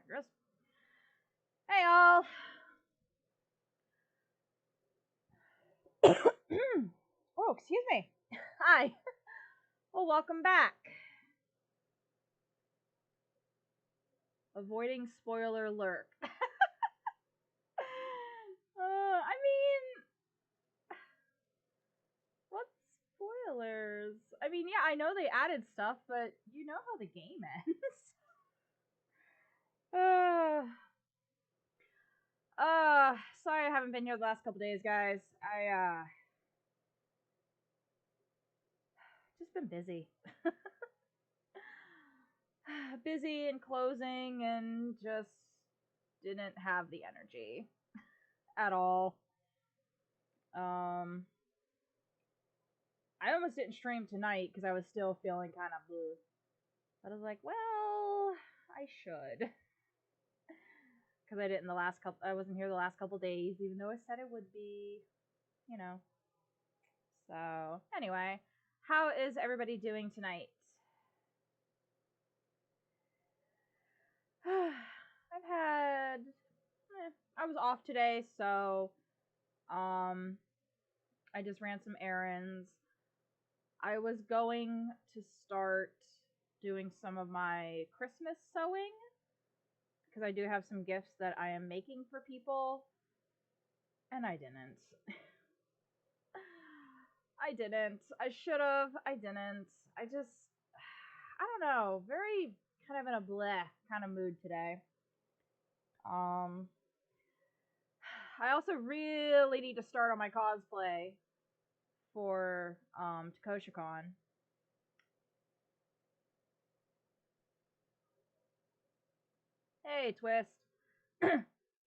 progress. Hey all. Oh, excuse me. Hi. Well, welcome back. Avoiding spoiler lurk. I mean, what spoilers? I mean, yeah, I know they added stuff, but you know how the game ends. Sorry I haven't been here the last couple days, guys. I just been busy. Busy and closing and just didn't have the energy at all. I almost didn't stream tonight because I was still feeling kind of blue. But I was like, well, I should. Because I didn't the last couple. I wasn't here the last couple days, even though I said it would be. You know. So anyway, how is everybody doing tonight? I've had. I was off today, so I just ran some errands. I was going to start doing some of my Christmas sewing because I do have some gifts that I am making for people, and I didn't. I didn't. I should have. I didn't. I just, I don't know, very kind of in a bleh kind of mood today. I also really need to start on my cosplay for TakoshiCon. Hey, Twist.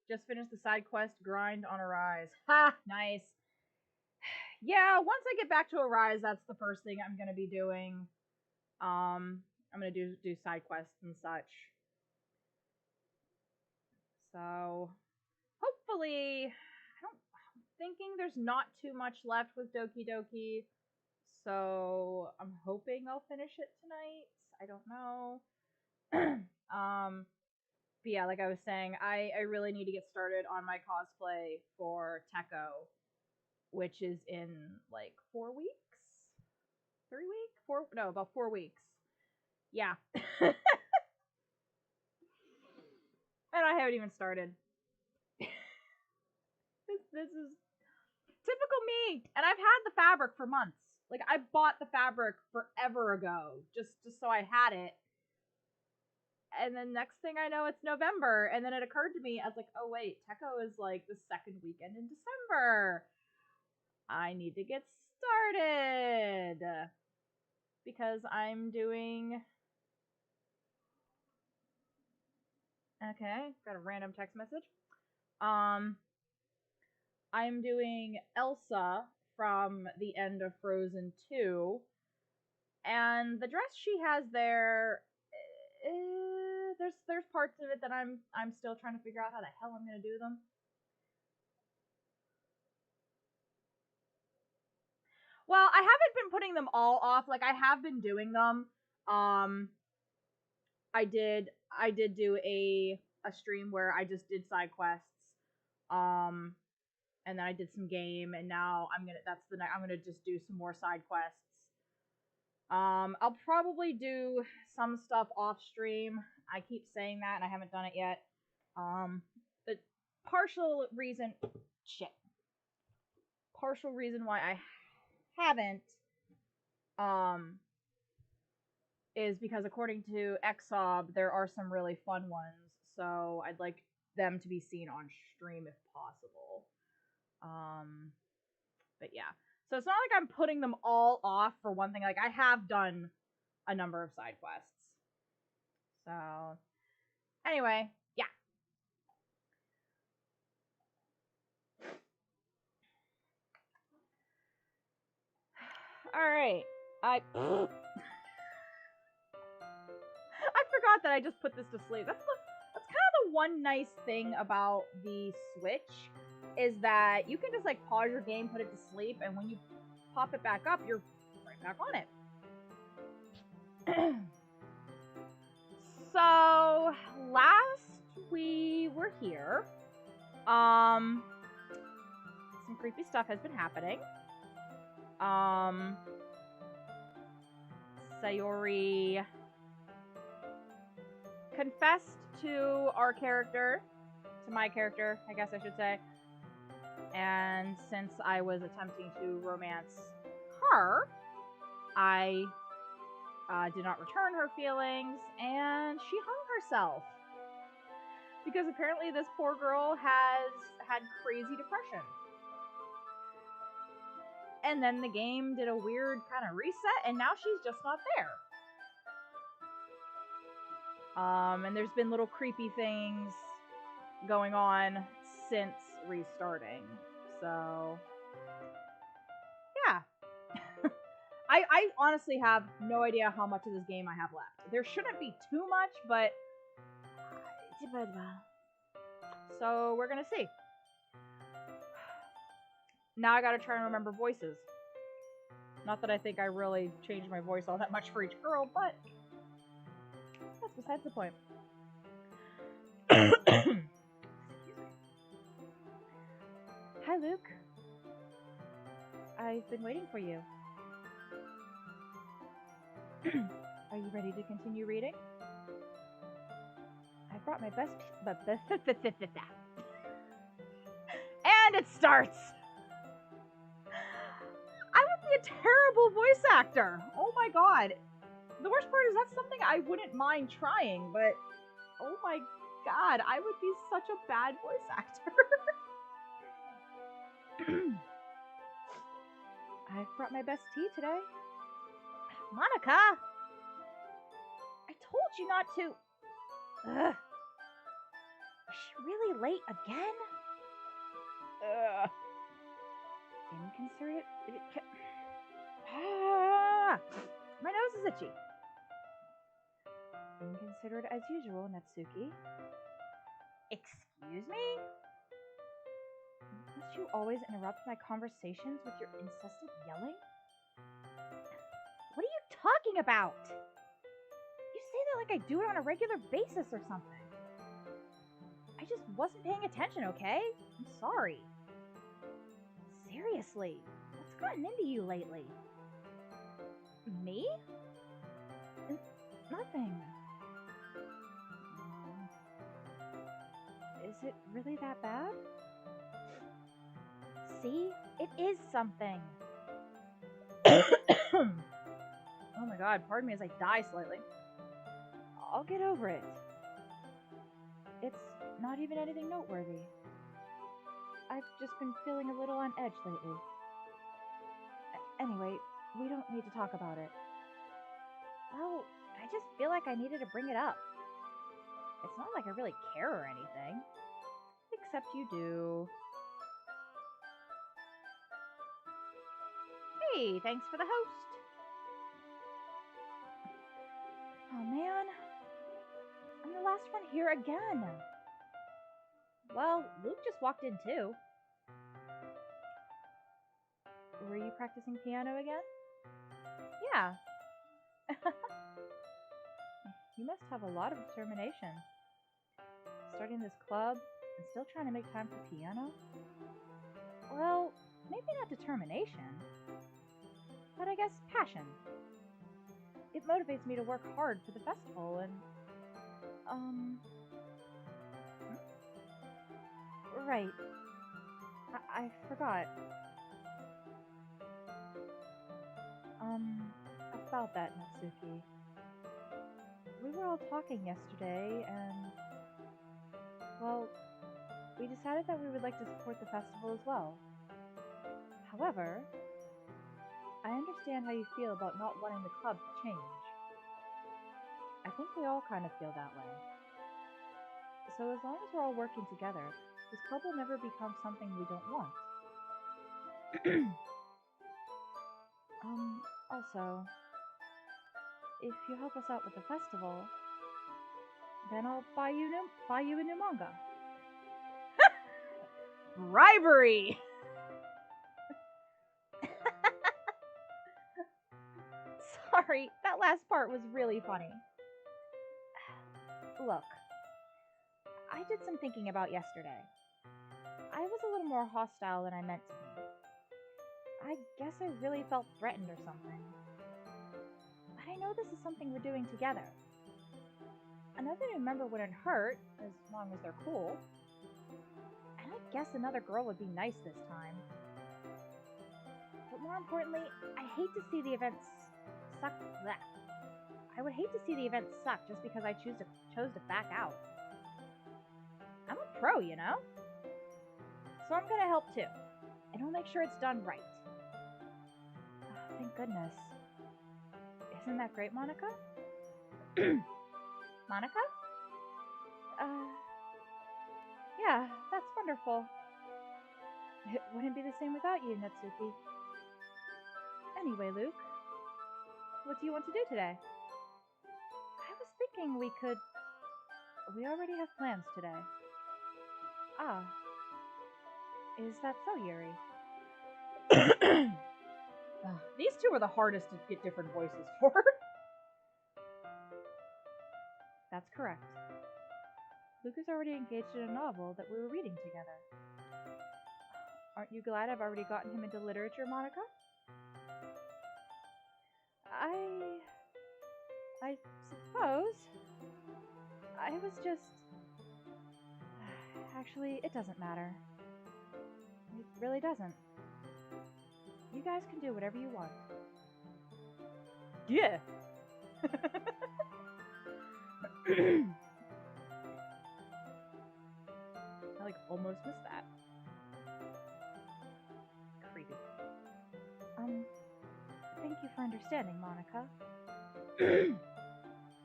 Just finished the side quest grind on Arise. Ha! Nice. Yeah, once I get back to Arise, that's the first thing I'm gonna be doing. I'm gonna do side quests and such. So hopefully, I'm thinking there's not too much left with Doki Doki. So I'm hoping I'll finish it tonight. I don't know. But yeah, like I was saying, I really need to get started on my cosplay for Teko, which is in like 4 weeks, 3 weeks, about 4 weeks. Yeah. And I haven't even started. This is typical me. And I've had the fabric for months. Like I bought the fabric forever ago, just so I had it. And then next thing I know, it's November, and then it occurred to me, I was like, oh wait, Teko is like the second weekend in December. I need to get started because I'm doing. Okay, got a random text message. I'm doing Elsa from the end of Frozen 2, and the dress she has there, there's parts of it that I'm still trying to figure out how the hell I'm gonna do them. Well, I haven't been putting them all off. Like I have been doing them. I did do a stream where I just did side quests. Um, and then I did some game, and now I'm gonna just do some more side quests. I'll probably do some stuff off stream. I keep saying that, and I haven't done it yet. The partial reason, partial reason why I haven't, is because according to Xob, there are some really fun ones. So I'd like them to be seen on stream if possible. But yeah. So it's not like I'm putting them all off for one thing. Like I have done a number of side quests. So anyway, yeah. All right. I forgot that I just put this to sleep. That's kind of the one nice thing about the Switch is that you can just like pause your game, put it to sleep, and when you pop it back up, you're right back on it. So last we were here, some creepy stuff has been happening. Sayori confessed to our character, to my character, I guess I should say. And since I was attempting to romance her, I did not return her feelings, and she hung herself. Because apparently this poor girl has had crazy depression. And then the game did a weird kind of reset, and now she's just not there. And there's been little creepy things going on since restarting. So, yeah. I honestly have no idea how much of this game I have left. There shouldn't be too much, but... So, we're gonna see. Now I gotta try and remember voices. Not that I think I really changed my voice all that much for each girl, but... that's besides the point. Hi, Luke. I've been waiting for you. Are you ready to continue reading? I brought my best... And it starts! I would be a terrible voice actor! Oh my god. The worst part is that's something I wouldn't mind trying, but... oh my god, I would be such a bad voice actor. I've brought my best tea today. Monica! I told you not to... Ugh. Is she really late again? Ugh. Inconsiderate... My nose is itchy. Inconsiderate as usual, Natsuki. Excuse me? Must you always interrupt my conversations with your incessant yelling? What are you talking about? You say that like I do it on a regular basis or something. I just wasn't paying attention, okay? I'm sorry. Seriously, what's gotten into you lately? Me? Nothing. Is it really that bad? See? It is something. Oh my god, pardon me as I die slightly. I'll get over it. It's not even anything noteworthy. I've just been feeling a little on edge lately. Anyway, we don't need to talk about it. Well, I just feel like I needed to bring it up. It's not like I really care or anything. Except you do. Hey, thanks for the host. Oh man, I'm the last one here again. Well, Luke just walked in too. Were you practicing piano again? Yeah. You must have a lot of determination. Starting this club and still trying to make time for piano? Well, maybe not determination, but I guess passion. It motivates me to work hard for the festival and, Right. I forgot. About that, Natsuki. We were all talking yesterday, and... well, we decided that we would like to support the festival as well. However, I understand how you feel about not wanting the club to change. I think we all kind of feel that way. So as long as we're all working together, this club will never become something we don't want. Also, if you help us out with the festival, then I'll buy you a new manga. Bribery! Sorry, that last part was really funny. Look, I did some thinking about yesterday. I was a little more hostile than I meant to be. I guess I really felt threatened or something. But I know this is something we're doing together. Another remember when it hurt, as long as they're cool. And I guess another girl would be nice this time. But more importantly, I hate to see the events suck. Bleh. I would hate to see the event suck just because I chose to back out. I'm a pro, you know? So I'm gonna help too. And I'll make sure it's done right. Oh, thank goodness. Isn't that great, Monica? Monica? Yeah, that's wonderful. It wouldn't be the same without you, Natsuki. Anyway, Luke, what do you want to do today? I was thinking we already have plans today. Ah. Is that so, Yuri? These two are the hardest to get different voices for. That's correct. Luke is already engaged in a novel that we were reading together. Aren't you glad I've already gotten him into literature, Monica? I suppose. I was just... Actually, it doesn't matter. It really doesn't. You guys can do whatever you want. Yeah! I almost missed that. Creepy. Thank you for understanding, Monica.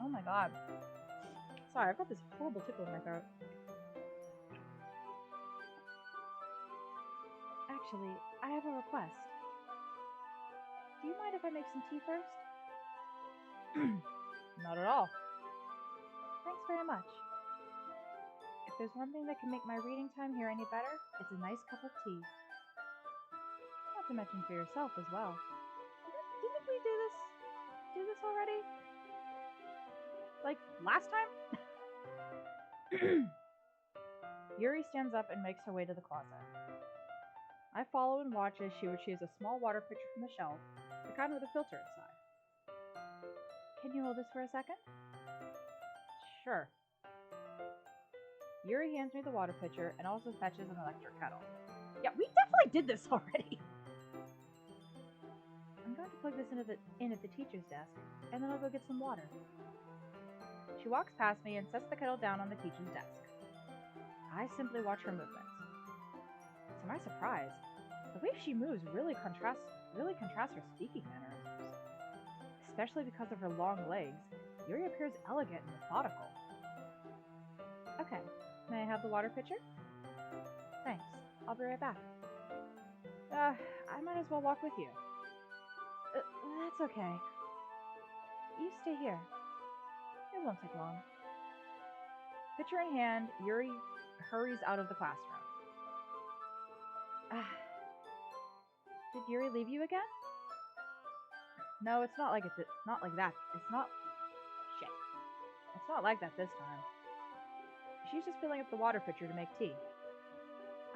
Oh my god. Sorry, I've got this horrible tickle in my throat. Actually, I have a request. Do you mind if I make some tea first? Not at all. Thanks very much. If there's one thing that can make my reading time here any better, it's a nice cup of tea. Not to mention for yourself as well. Didn't we do this already? Like, last time? Yuri stands up and makes her way to the closet. I follow and watch as she retrieves a small water pitcher from the shelf, the kind with a filter inside. Can you hold this for a second? Sure. Yuri hands me the water pitcher and also fetches an electric kettle. Yeah, we definitely did this already! I'm going to plug this in at the teacher's desk, and then I'll go get some water. She walks past me and sets the kettle down on the teacher's desk. I simply watch her movements. To my surprise, the way she moves really contrasts her speaking mannerisms. Especially because of her long legs, Yuri appears elegant and methodical. Okay, may I have the water pitcher? Thanks, I'll be right back. I might as well walk with you. That's okay. You stay here. It won't take long. Pitcher in hand, Yuri hurries out of the classroom. Did Yuri leave you again? No, it's not like that. It's not like that this time. She's just filling up the water pitcher to make tea.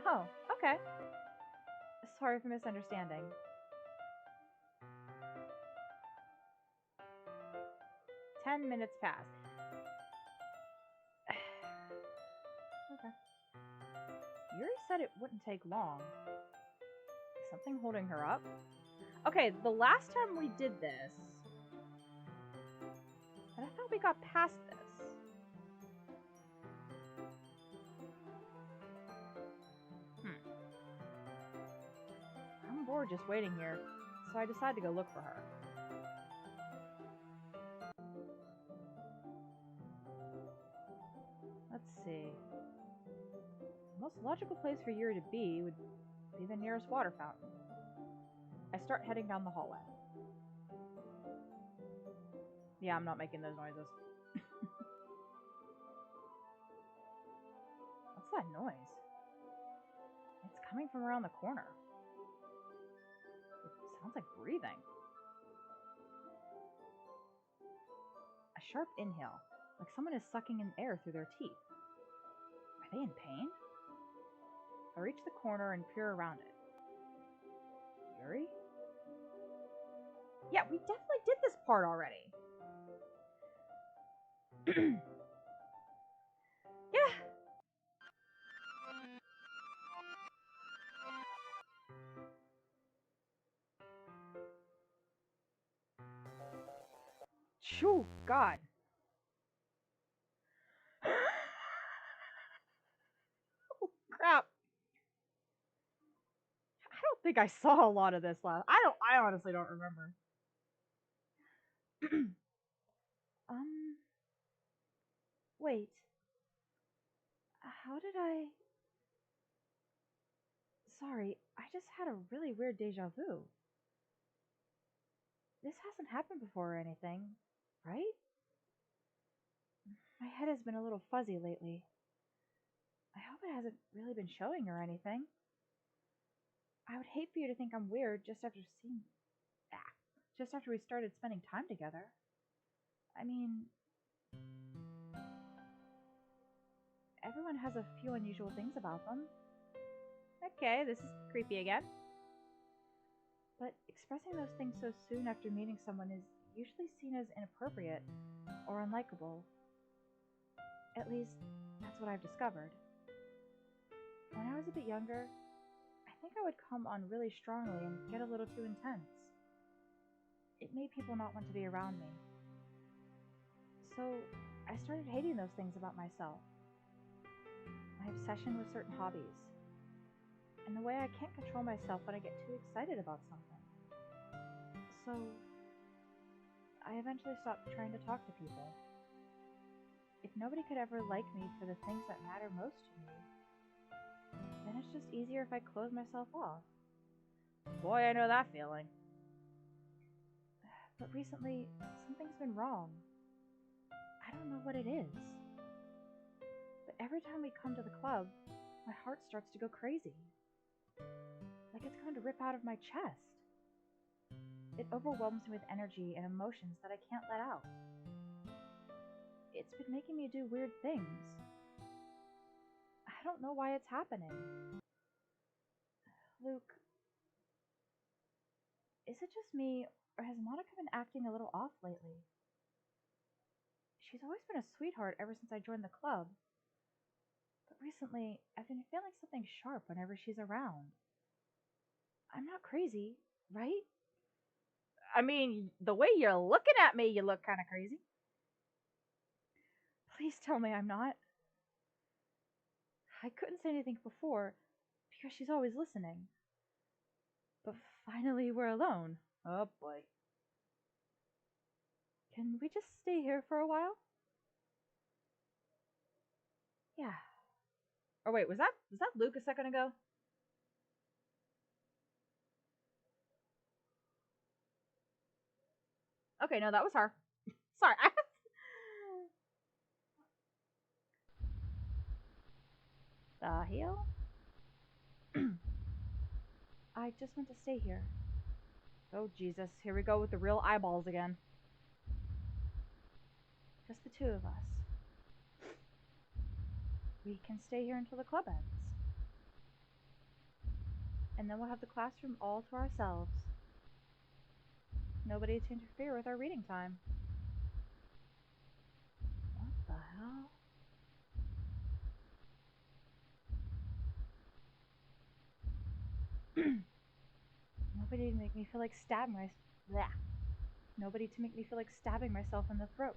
Oh, okay. Sorry for misunderstanding. "10 minutes pass. Okay. Yuri said it wouldn't take long. Is something holding her up? Okay, the last time we did this, but I thought we got past this. I'm bored just waiting here, so I decide to go look for her. Let's see. The most logical place for Yuri to be would be the nearest water fountain. I start heading down the hallway. Yeah, I'm not making those noises. What's that noise? It's coming from around the corner. It sounds like breathing. A sharp inhale, like someone is sucking in air through their teeth. Are they in pain? I reach the corner and peer around it. Yuri? Yeah, we definitely did this part already. Yeah. Shoo, God. Oh, crap. I don't think I saw a lot of this last. I honestly don't remember. Wait. How did I... Sorry, I just had a really weird deja vu. This hasn't happened before or anything, right? My head has been a little fuzzy lately. I hope it hasn't really been showing or anything. I would hate for you to think I'm weird just after we started spending time together. I mean, everyone has a few unusual things about them. Okay, this is creepy again. But expressing those things so soon after meeting someone is usually seen as inappropriate or unlikable. At least, that's what I've discovered. When I was a bit younger, I think I would come on really strongly and get a little too intense. It made people not want to be around me. So, I started hating those things about myself. My obsession with certain hobbies. And the way I can't control myself when I get too excited about something. So, I eventually stopped trying to talk to people. If nobody could ever like me for the things that matter most to me, then it's just easier if I close myself off. Boy, I know that feeling. But recently, something's been wrong. I don't know what it is. But every time we come to the club, my heart starts to go crazy. Like it's going to rip out of my chest. It overwhelms me with energy and emotions that I can't let out. It's been making me do weird things. I don't know why it's happening. Luke, is it just me, or has Monica been acting a little off lately? She's always been a sweetheart ever since I joined the club. But recently, I've been feeling something sharp whenever she's around. I'm not crazy, right? I mean, the way you're looking at me, you look kind of crazy. Please tell me I'm not. I couldn't say anything before because she's always listening. But finally, we're alone. Oh boy. Can we just stay here for a while? Yeah. Oh wait, was that Luke a second ago? Okay, no, that was her. Sorry. The hell? I just want to stay here. Oh Jesus, here we go with the real eyeballs again. Just the two of us. We can stay here until the club ends. And then we'll have the classroom all to ourselves. Nobody to interfere with our reading time. What the hell? Nobody to make me feel like stabbing myself. Nobody to make me feel like stabbing myself in the throat.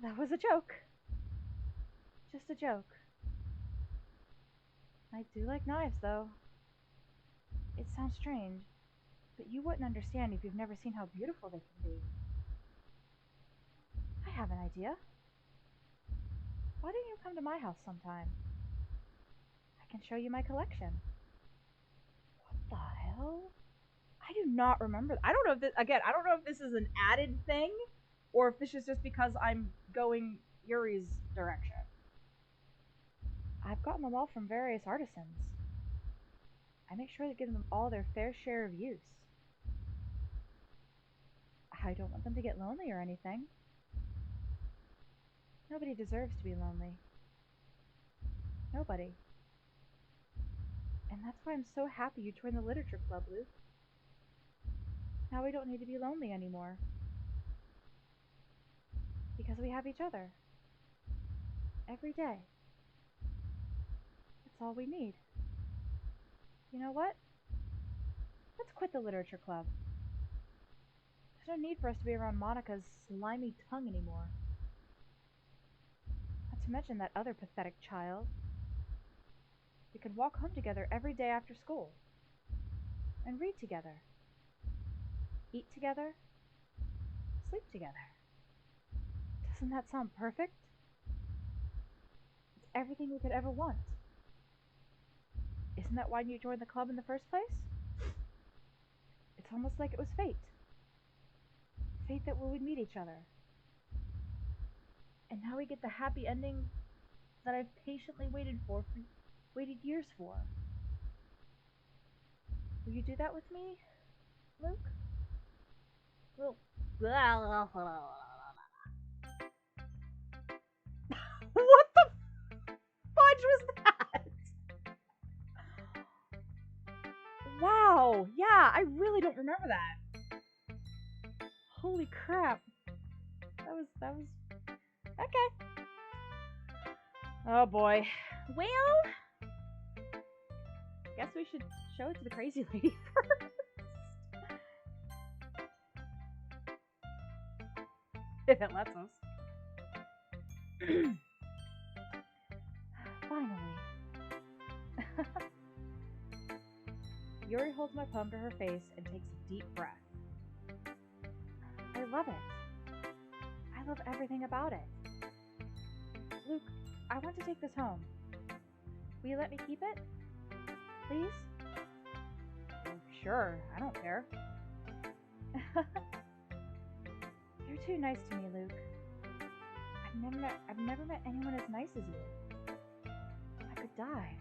That was a joke. Just a joke. I do like knives, though. It sounds strange, but you wouldn't understand if you've never seen how beautiful they can be. I have an idea. Why don't you come to my house sometime? I can show you my collection. What the hell? I do not remember. I don't know if this, again, I don't know if this is an added thing or if this is just because I'm going Yuri's direction. I've gotten them all from various artisans. I make sure to give them all their fair share of use. I don't want them to get lonely or anything. Nobody deserves to be lonely. Nobody. And that's why I'm so happy you joined the literature club, Luke. Now we don't need to be lonely anymore. Because we have each other. Every day. That's all we need. You know what? Let's quit the literature club. There's no need for us to be around Monica's slimy tongue anymore. Not to mention that other pathetic child. We could walk home together every day after school. And read together. Eat together. Sleep together. Doesn't that sound perfect? It's everything we could ever want. Isn't that why you joined the club in the first place? It's almost like it was fate. Fate that we would meet each other. And now we get the happy ending that I've patiently waited years for. Will you do that with me, Luke? Well, what the fudge was that? Wow, yeah, I really don't remember that. Holy crap. That was okay. Oh boy. Well, guess we should show it to the crazy lady first. If it lets us. Finally. Yuri holds my poem to her face and takes a deep breath. I love it. I love everything about it. Luke, I want to take this home. Will you let me keep it? Please? Sure, I don't care. You're too nice to me, Luke. I've never met anyone as nice as you. I could die.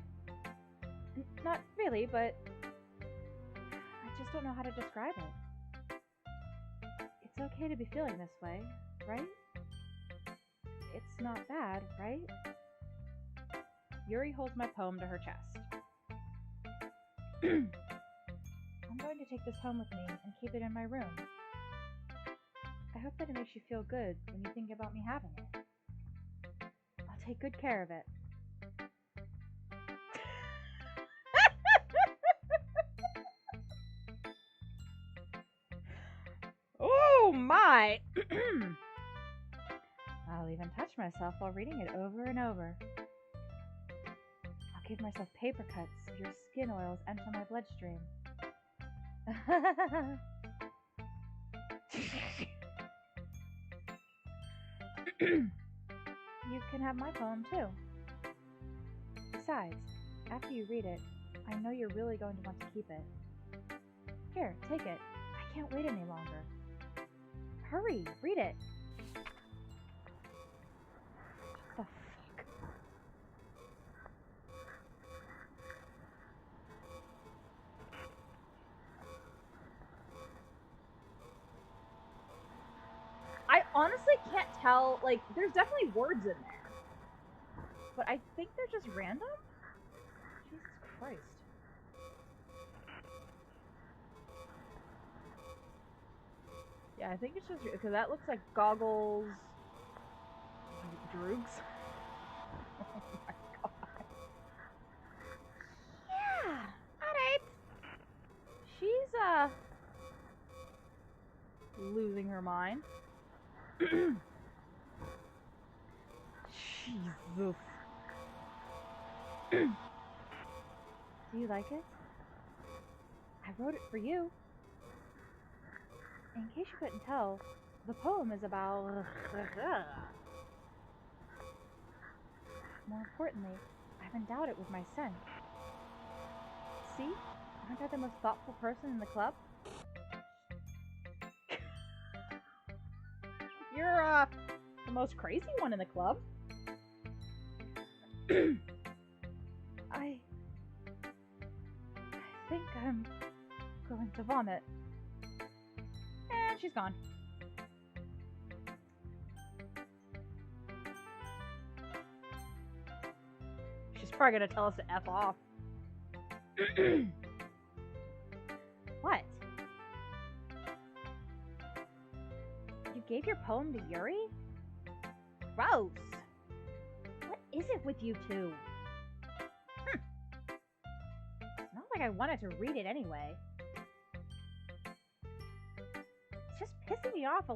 Not really, but I just don't know how to describe it. It's okay to be feeling this way, right? It's not bad, right? Yuri holds my poem to her chest. I'm going to take this home with me and keep it in my room. I hope that it makes you feel good when you think about me having it. I'll take good care of it. Oh my! I'll even touch myself while reading it over and over. I'll give myself paper cuts so your skin oils enter my bloodstream. You can have my poem too. Besides, after you read it, I know you're really going to want to keep it. Here, take it. I can't wait any longer. Hurry, read it. What the fuck? I honestly can't tell, like, there's definitely words in there. But I think they're just random? Jesus Christ. Yeah, I think it's just because that looks like goggles. Droogs. Oh my god. Yeah, alright. She's losing her mind. Jesus. Do you like it? I wrote it for you. In case you couldn't tell, the poem is about... More importantly, I've endowed it with my scent. See? Aren't I the most thoughtful person in the club? You're, the most crazy one in the club. I think I'm going to vomit. And she's gone. probably gonna tell us to F off. What? You gave your poem to Yuri? Gross. What is it with you two? It's not like I wanted to read it anyway. It's just pissing me off a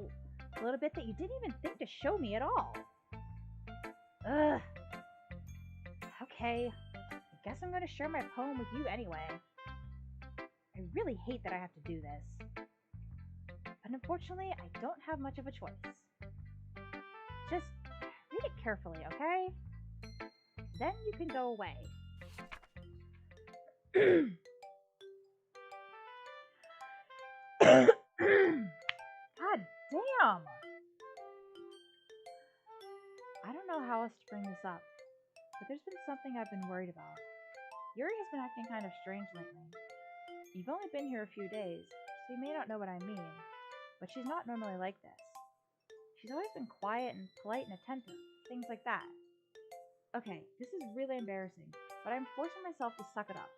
little bit that you didn't even think to show me at all. Ugh. Okay, I guess I'm gonna share my poem with you anyway. I really hate that I have to do this. But unfortunately, I don't have much of a choice. Just read it carefully, okay? Then you can go away. God damn! I don't know how else to bring this up, but there's been something I've been worried about. Yuri has been acting kind of strange lately. You've only been here a few days, so you may not know what I mean, but she's not normally like this. She's always been quiet and polite and attentive, things like that. Okay, this is really embarrassing, but I'm forcing myself to suck it up.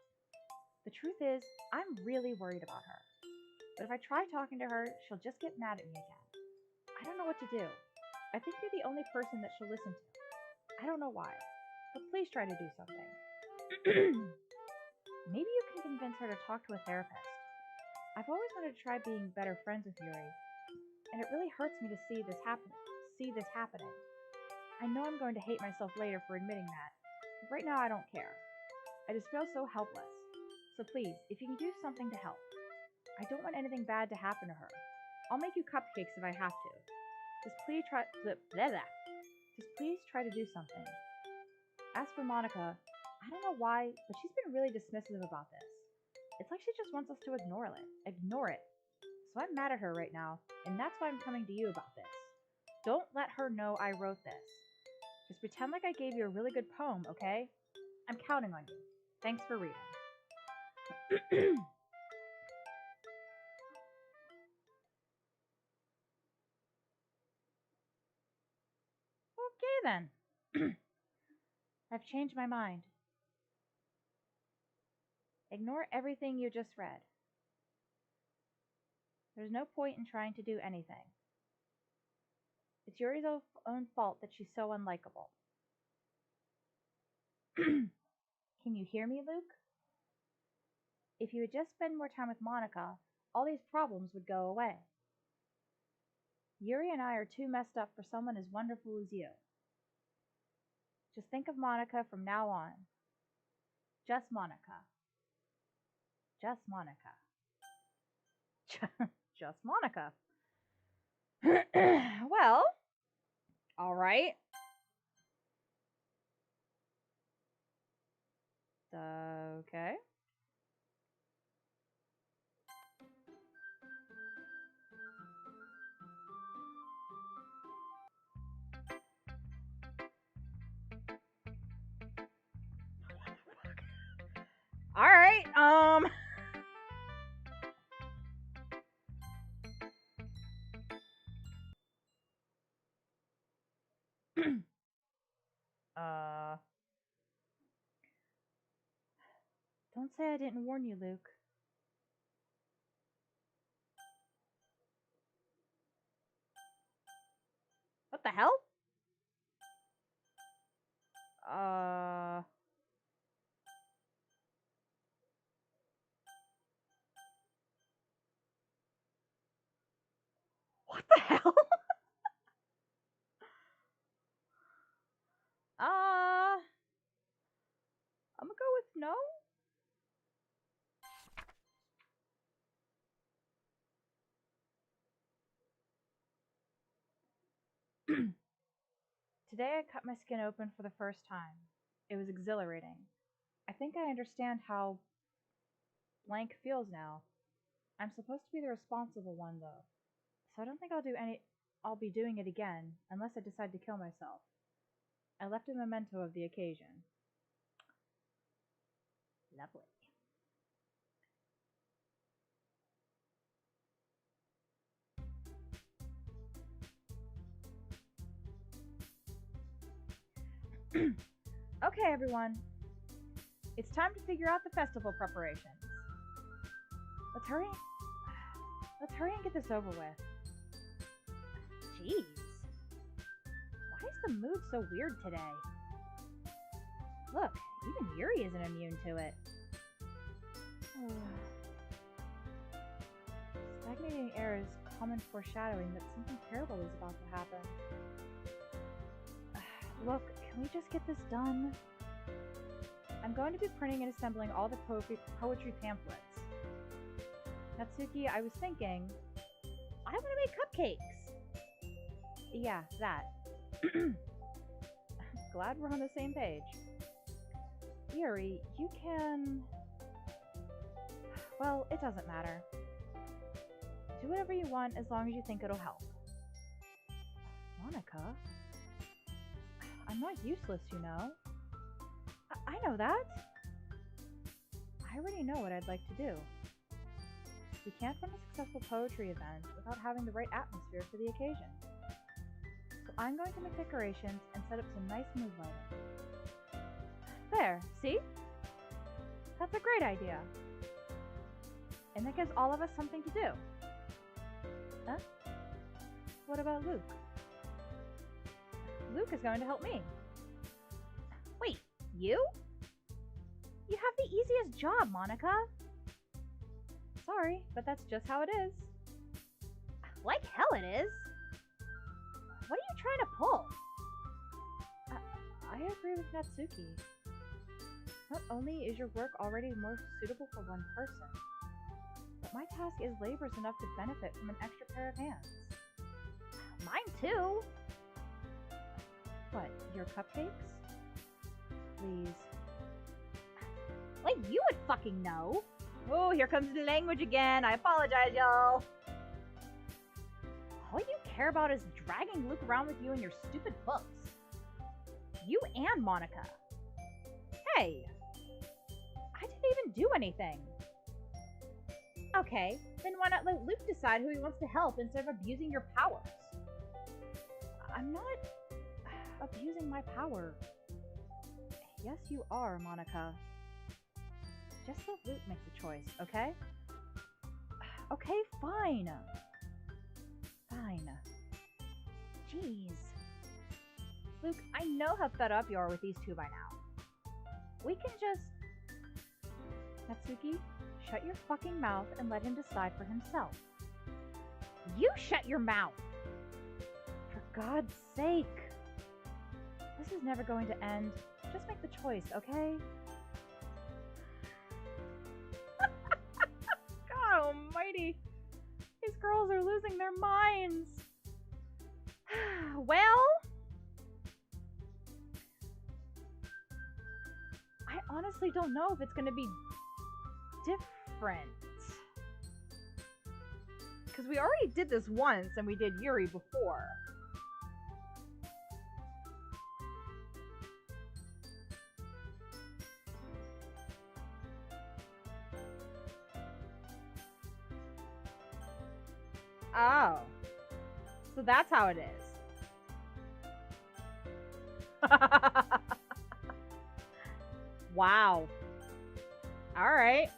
The truth is, I'm really worried about her. But if I try talking to her, she'll just get mad at me again. I don't know what to do. I think you're the only person that she'll listen to. I don't know why, but please try to do something. Maybe you can convince her to talk to a therapist. I've always wanted to try being better friends with Yuri, and it really hurts me to see this happening. I know I'm going to hate myself later for admitting that, but right now I don't care. I just feel so helpless. So please, if you can do something to help. I don't want anything bad to happen to her. I'll make you cupcakes if I have to. Just please try to do something. As for Monica, I don't know why, but she's been really dismissive about this. It's like she just wants us to ignore it. So I'm mad at her right now, and that's why I'm coming to you about this. Don't let her know I wrote this. Just pretend like I gave you a really good poem, okay? I'm counting on you. Thanks for reading. Okay then. I've changed my mind. Ignore everything you just read. There's no point in trying to do anything. It's Yuri's own fault that she's so unlikable. Can you hear me, Luke? If you would just spend more time with Monica, all these problems would go away. Yuri and I are too messed up for someone as wonderful as you. Just think of Monica from now on. Just Monica. Just Monica. Just Monica. Well, all right. Okay. All right. Don't say I didn't warn you, Luke. What the hell? What the hell? I'm gonna go with no. Today I cut my skin open for the first time. It was exhilarating. I think I understand how blank feels now. I'm supposed to be the responsible one though. So I don't think I'll be doing it again unless I decide to kill myself. I left a memento of the occasion. Lovely. Okay, everyone. It's time to figure out the festival preparations. Let's hurry. Let's hurry and get this over with. Jeez. Why is the mood so weird today? Look, even Yuri isn't immune to it. Stagnating air is common foreshadowing that something terrible is about to happen. Look, can we just get this done? I'm going to be printing and assembling all the poetry pamphlets. Natsuki, I was thinking, I want to make cupcakes. Yeah, that. Glad we're on the same page. Yuri, you can... Well, it doesn't matter. Do whatever you want as long as you think it'll help. Monika? I'm not useless, you know. I know that. I already know what I'd like to do. We can't run a successful poetry event without having the right atmosphere for the occasion. So I'm going to make decorations and set up some nice mood lighting. There, see? That's a great idea. And that gives all of us something to do. Huh? What about Luke? Luke is going to help me. Wait, you? You have the easiest job, Monika. Sorry, but that's just how it is. Like hell it is. What are you trying to pull? I agree with Natsuki. Not only is your work already more suitable for one person, but my task is laborious enough to benefit from an extra pair of hands. Mine too! What, your cupcakes? Please. Like you would fucking know! Oh, here comes the language again. I apologize, y'all. All you care about is dragging Luke around with you and your stupid books. You and Monika. Hey! I didn't even do anything. Okay, then why not let Luke decide who he wants to help instead of abusing your powers? I'm not abusing my power. Yes, you are, Monika. Just let Luke make the choice, okay? Okay, fine. Fine. Jeez. Luke, I know how fed up you are with these two by now. We can just... Natsuki, shut your fucking mouth and let him decide for himself. You shut your mouth! For God's sake. This is never going to end. Just make the choice, okay? God almighty. These girls are losing their minds. Well... I honestly don't know if it's going to be different. Because we already did this once and we did Yuri before. Oh. So that's how it is. Wow. Alright.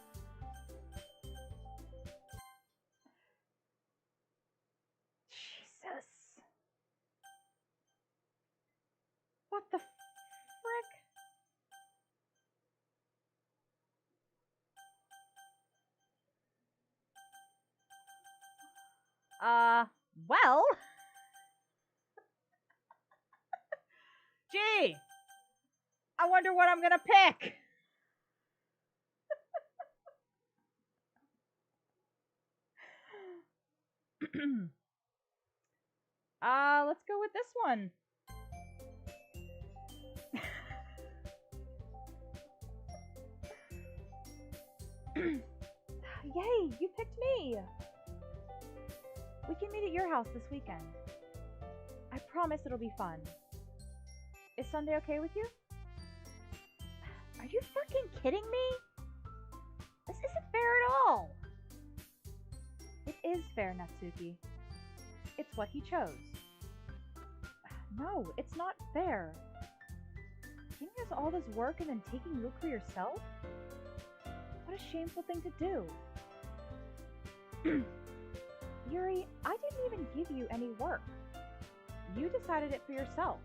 Jesus. What the frick? Well. Gee. I wonder what I'm gonna pick. Let's go with this one. Yay, you picked me. We can meet at your house this weekend. I promise it'll be fun. Is Sunday okay with you? Are you fucking kidding me? This isn't fair at all. It is fair, Natsuki. It's what he chose. No, it's not fair. Giving us all this work and then taking Luke for yourself? What a shameful thing to do. Yuri, I didn't even give you any work. You decided it for yourself.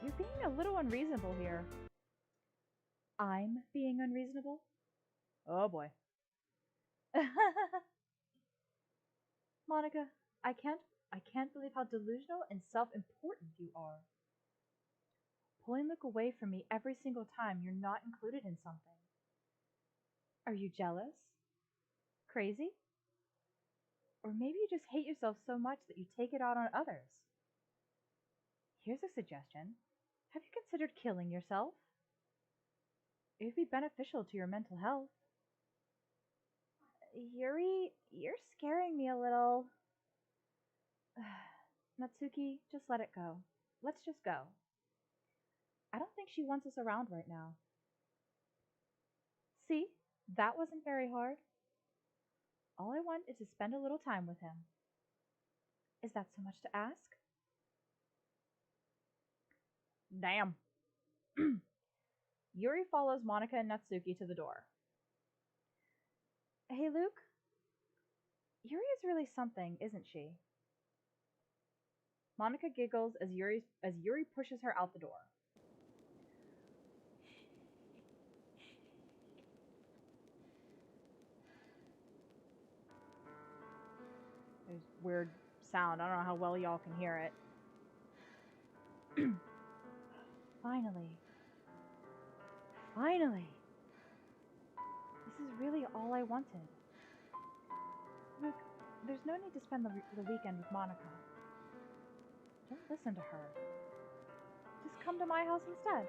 You're being a little unreasonable here. I'm being unreasonable? Oh boy. Monica, I can't believe how delusional and self-important you are. Pulling Luke away from me every single time you're not included in something. Are you jealous? Crazy? Or maybe you just hate yourself so much that you take it out on others. Here's a suggestion. Have you considered killing yourself? It would be beneficial to your mental health. Yuri, you're scaring me a little. Natsuki, just let it go. Let's just go. I don't think she wants us around right now. See, that wasn't very hard. All I want is to spend a little time with him. Is that so much to ask? Damn. Yuri follows Monica and Natsuki to the door. Hey, Luke. Yuri is really something, isn't she? Monica giggles as Yuri pushes her out the door. There's weird sound. I don't know how well y'all can hear it. Finally. Finally. This is really all I wanted. Luke, there's no need to spend the weekend with Monica. Don't listen to her. Just come to my house instead.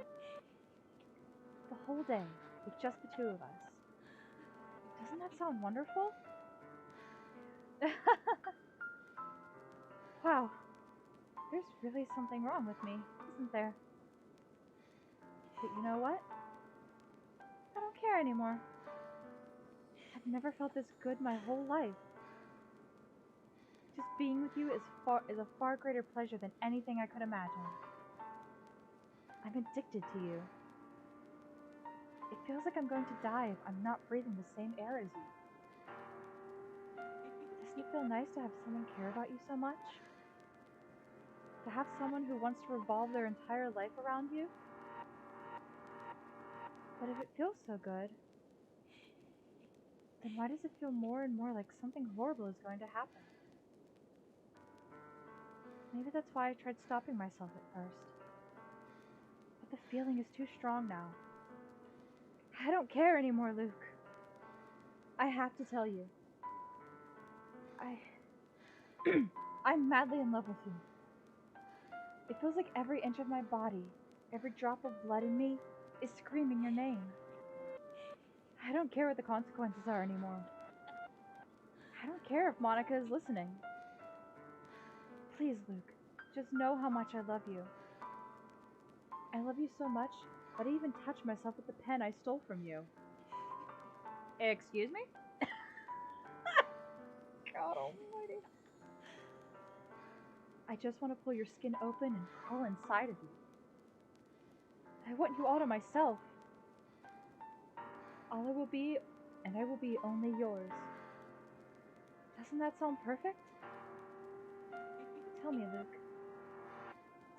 The whole day, with just the two of us. Doesn't that sound wonderful? Wow. There's really something wrong with me, isn't there? But you know what? I don't care anymore. I've never felt this good my whole life. Just being with you is a far greater pleasure than anything I could imagine. I'm addicted to you. It feels like I'm going to die if I'm not breathing the same air as you. Doesn't it feel nice to have someone care about you so much? To have someone who wants to revolve their entire life around you? But if it feels so good, then why does it feel more and more like something horrible is going to happen? Maybe that's why I tried stopping myself at first. But the feeling is too strong now. I don't care anymore, Luke. I have to tell you. I'm madly in love with you. It feels like every inch of my body, every drop of blood in me, is screaming your name. I don't care what the consequences are anymore. I don't care if Monica is listening. Please, Luke, just know how much I love you. I love you so much that I even touched myself with the pen I stole from you. Excuse me? God almighty. I just want to pull your skin open and crawl inside of you. I want you all to myself. All I will be, and I will be only yours. Doesn't that sound perfect? Tell me, Luke.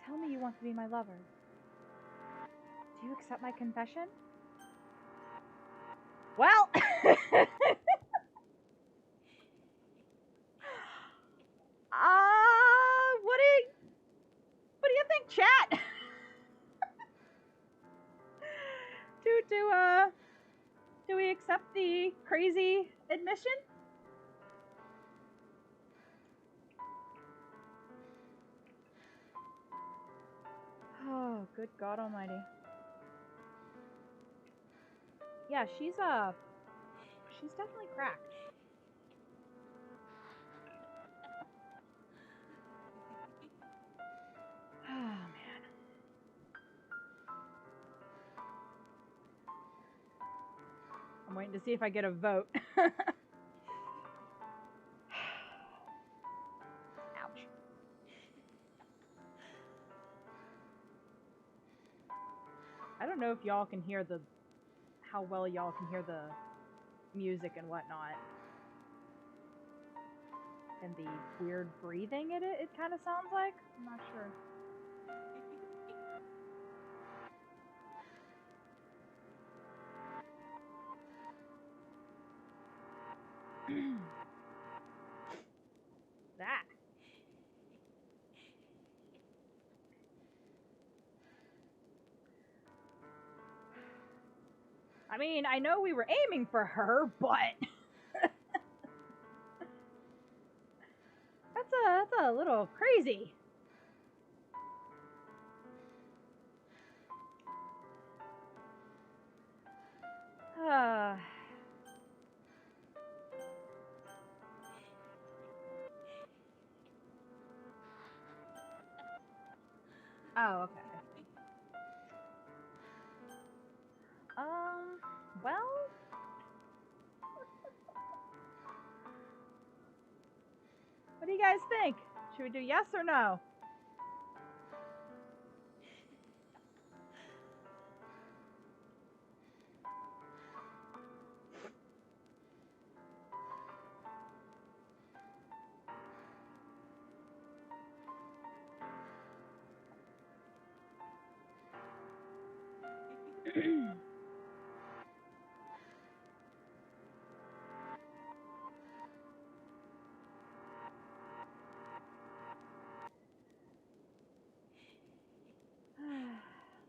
Tell me you want to be my lover. Do you accept my confession? Well, what do you think, chat? Do we accept the crazy admission? Oh, good God almighty. Yeah, she's definitely cracked. Oh, man. I'm waiting to see if I get a vote. Ouch. I don't know if y'all can hear how well y'all can hear the music and whatnot. And the weird breathing it kind of sounds like. I'm not sure. That. I mean, I know we were aiming for her, but that's a little crazy. Oh, okay. Well. What do you guys think? Should we do yes or no?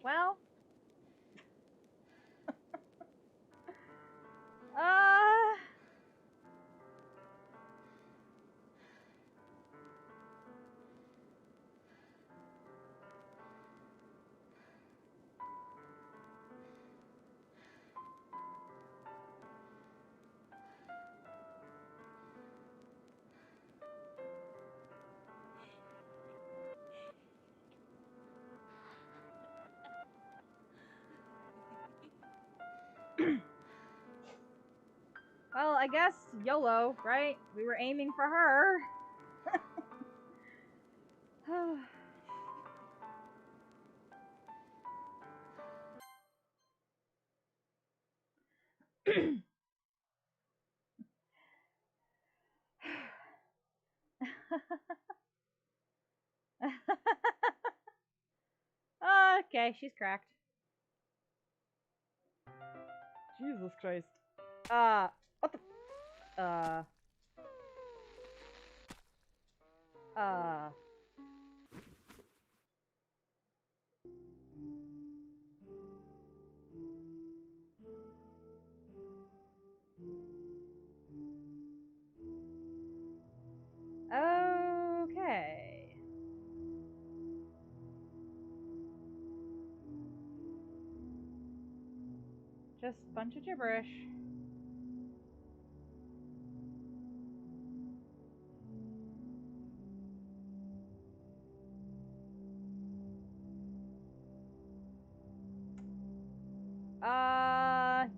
Well. Well, I guess YOLO, right? We were aiming for her. Okay, she's cracked. Jesus Christ. What the? Okay. Just a bunch of gibberish.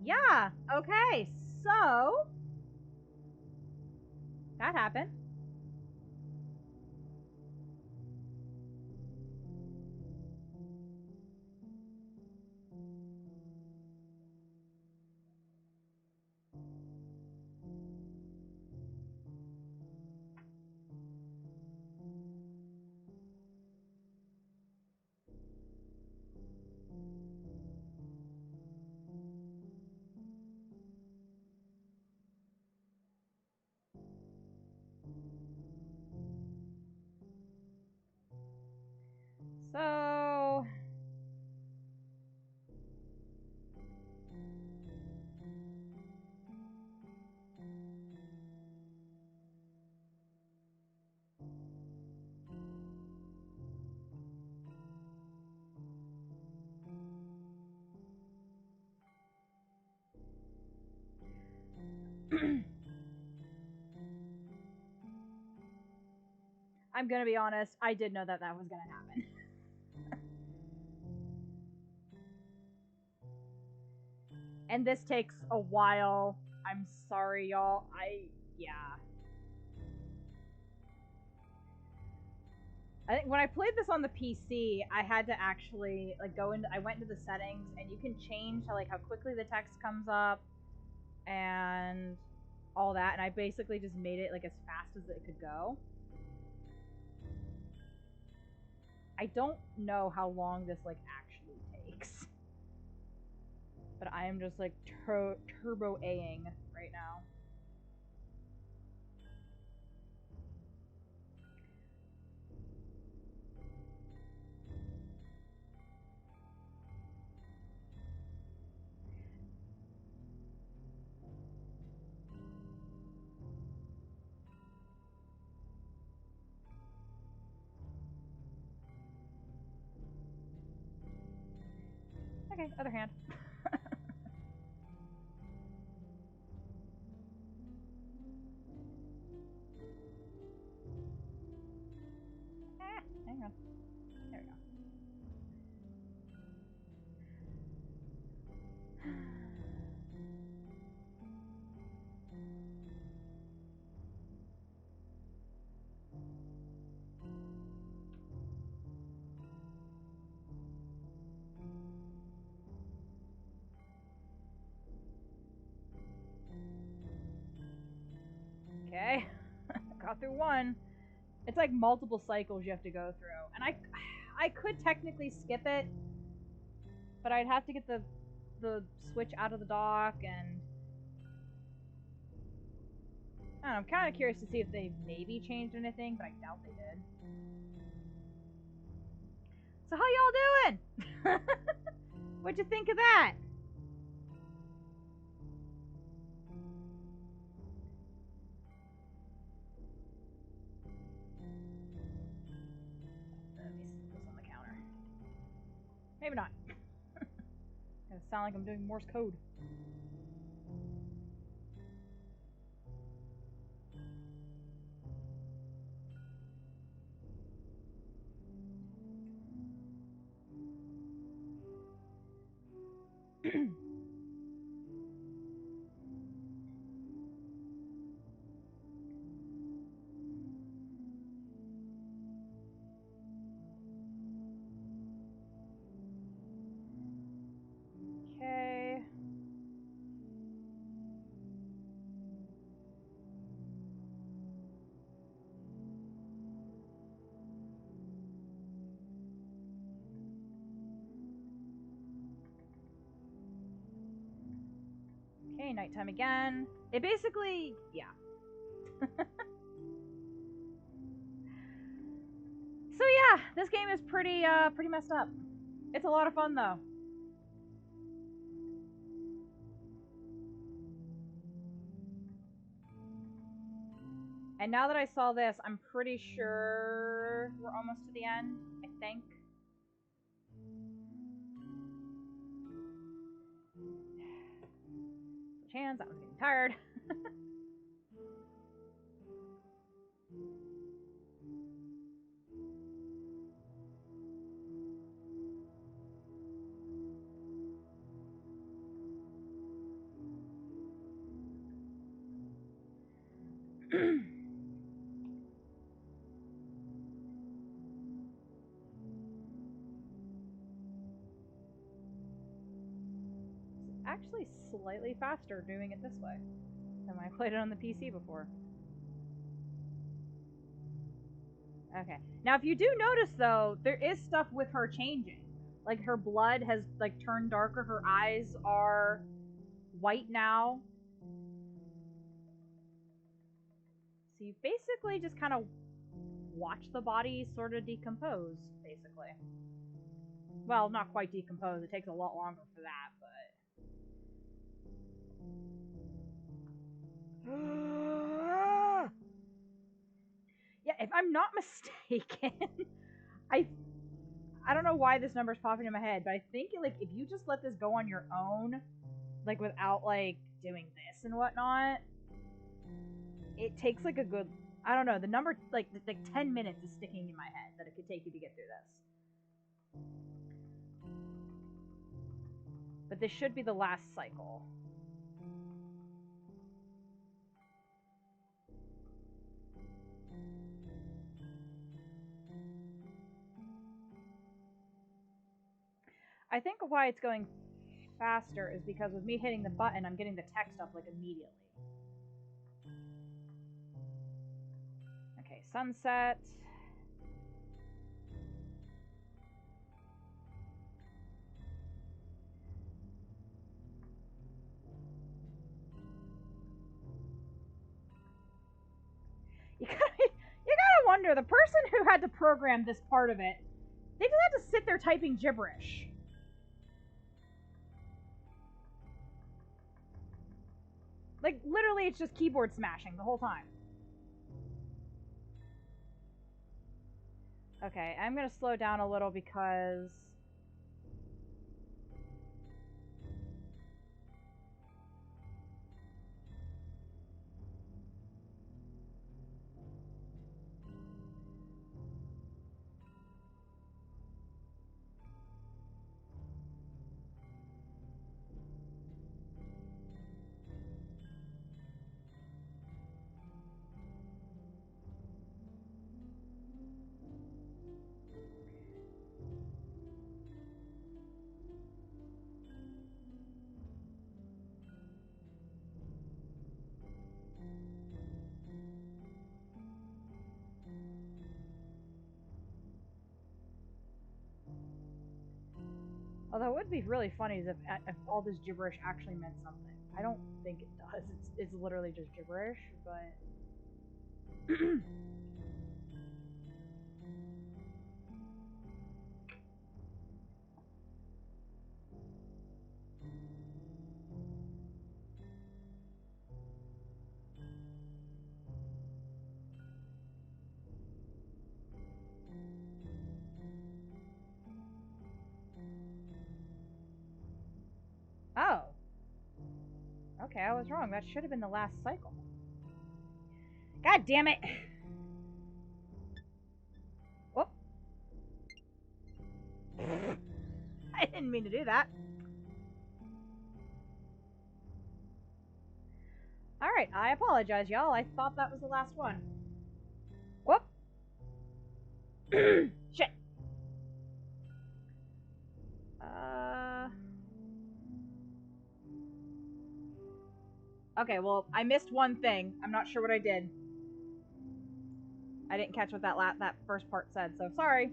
Yeah. Okay, so that happened. So I'm gonna be honest, I did know that was gonna happen. And this takes a while. I'm sorry, y'all. Yeah. I think when I played this on the PC, I had to actually like go into. I went into the settings, and you can change how quickly the text comes up, and all that. And I basically just made it like as fast as it could go. I don't know how long this like actually takes, but I am just like turbo A-ing right now. Okay, other hand. Hang on. There we go. Okay. Got through one. It's like multiple cycles you have to go through. And I could technically skip it, but I'd have to get the Switch out of the dock, and I don't know, I'm kind of curious to see if they maybe changed anything, but I doubt they did. So how y'all doing? What'd you think of that? Let me set this on the counter. Maybe not. Gonna sound like I'm doing Morse code. Okay. Okay, nighttime again. It basically, yeah. So yeah, this game is pretty messed up. It's a lot of fun though. And now that I saw this, I'm pretty sure we're almost to the end, I think. Switch hands, that one's getting tired. It's actually slightly faster doing it this way than when I played it on the PC before. Okay. Now, if you do notice, though, there is stuff with her changing. Like, her blood has, like, turned darker. Her eyes are white now. So you basically just kind of watch the body sort of decompose, basically. Well, not quite decompose. It takes a lot longer for that, but... Yeah, if I'm not mistaken, I don't know why this number's popping in my head, but I think like if you just let this go on your own, like without like doing this and whatnot, it takes like a good, I don't know, the number like 10 minutes is sticking in my head that it could take you to get through this. But this should be the last cycle. I think why it's going faster is because with me hitting the button, I'm getting the text up like immediately. Okay, sunset. You gotta wonder, the person who had to program this part of it, they just had to sit there typing gibberish. Like, literally, it's just keyboard smashing the whole time. Okay, I'm gonna slow down a little because... Although it would be really funny if all this gibberish actually meant something. I don't think it does. It's literally just gibberish, but... Oh. Okay, I was wrong. That should have been the last cycle. God damn it! Whoop. I didn't mean to do that. Alright, I apologize, y'all. I thought that was the last one. Whoop. Shit. Okay, well, I missed one thing. I'm not sure what I did. I didn't catch what that first part said, so sorry.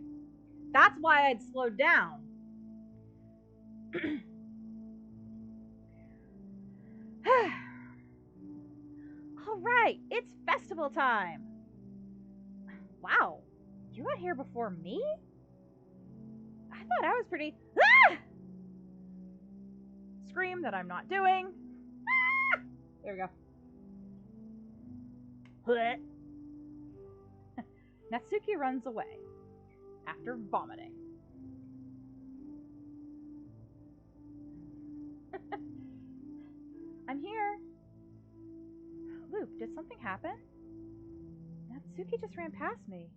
That's why I'd slowed down. Alright, it's festival time. Wow, you got here before me? I thought I was pretty... Ah! Scream that I'm not doing. Ah! There we go. Natsuki runs away after vomiting. I'm here. Luke, did something happen? Natsuki just ran past me.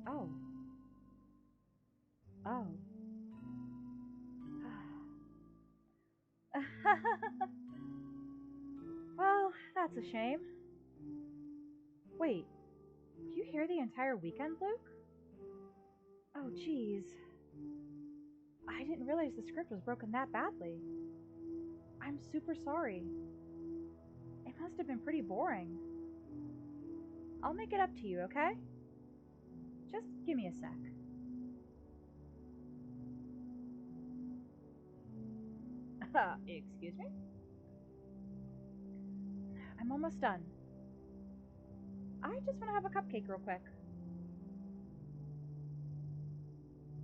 Oh. Oh. Well, that's a shame. Wait, did you hear the entire weekend, Luke? Oh, jeez. I didn't realize the script was broken that badly. I'm super sorry. It must have been pretty boring. I'll make it up to you, okay? Just give me a sec. Excuse me? I'm almost done. I just want to have a cupcake real quick.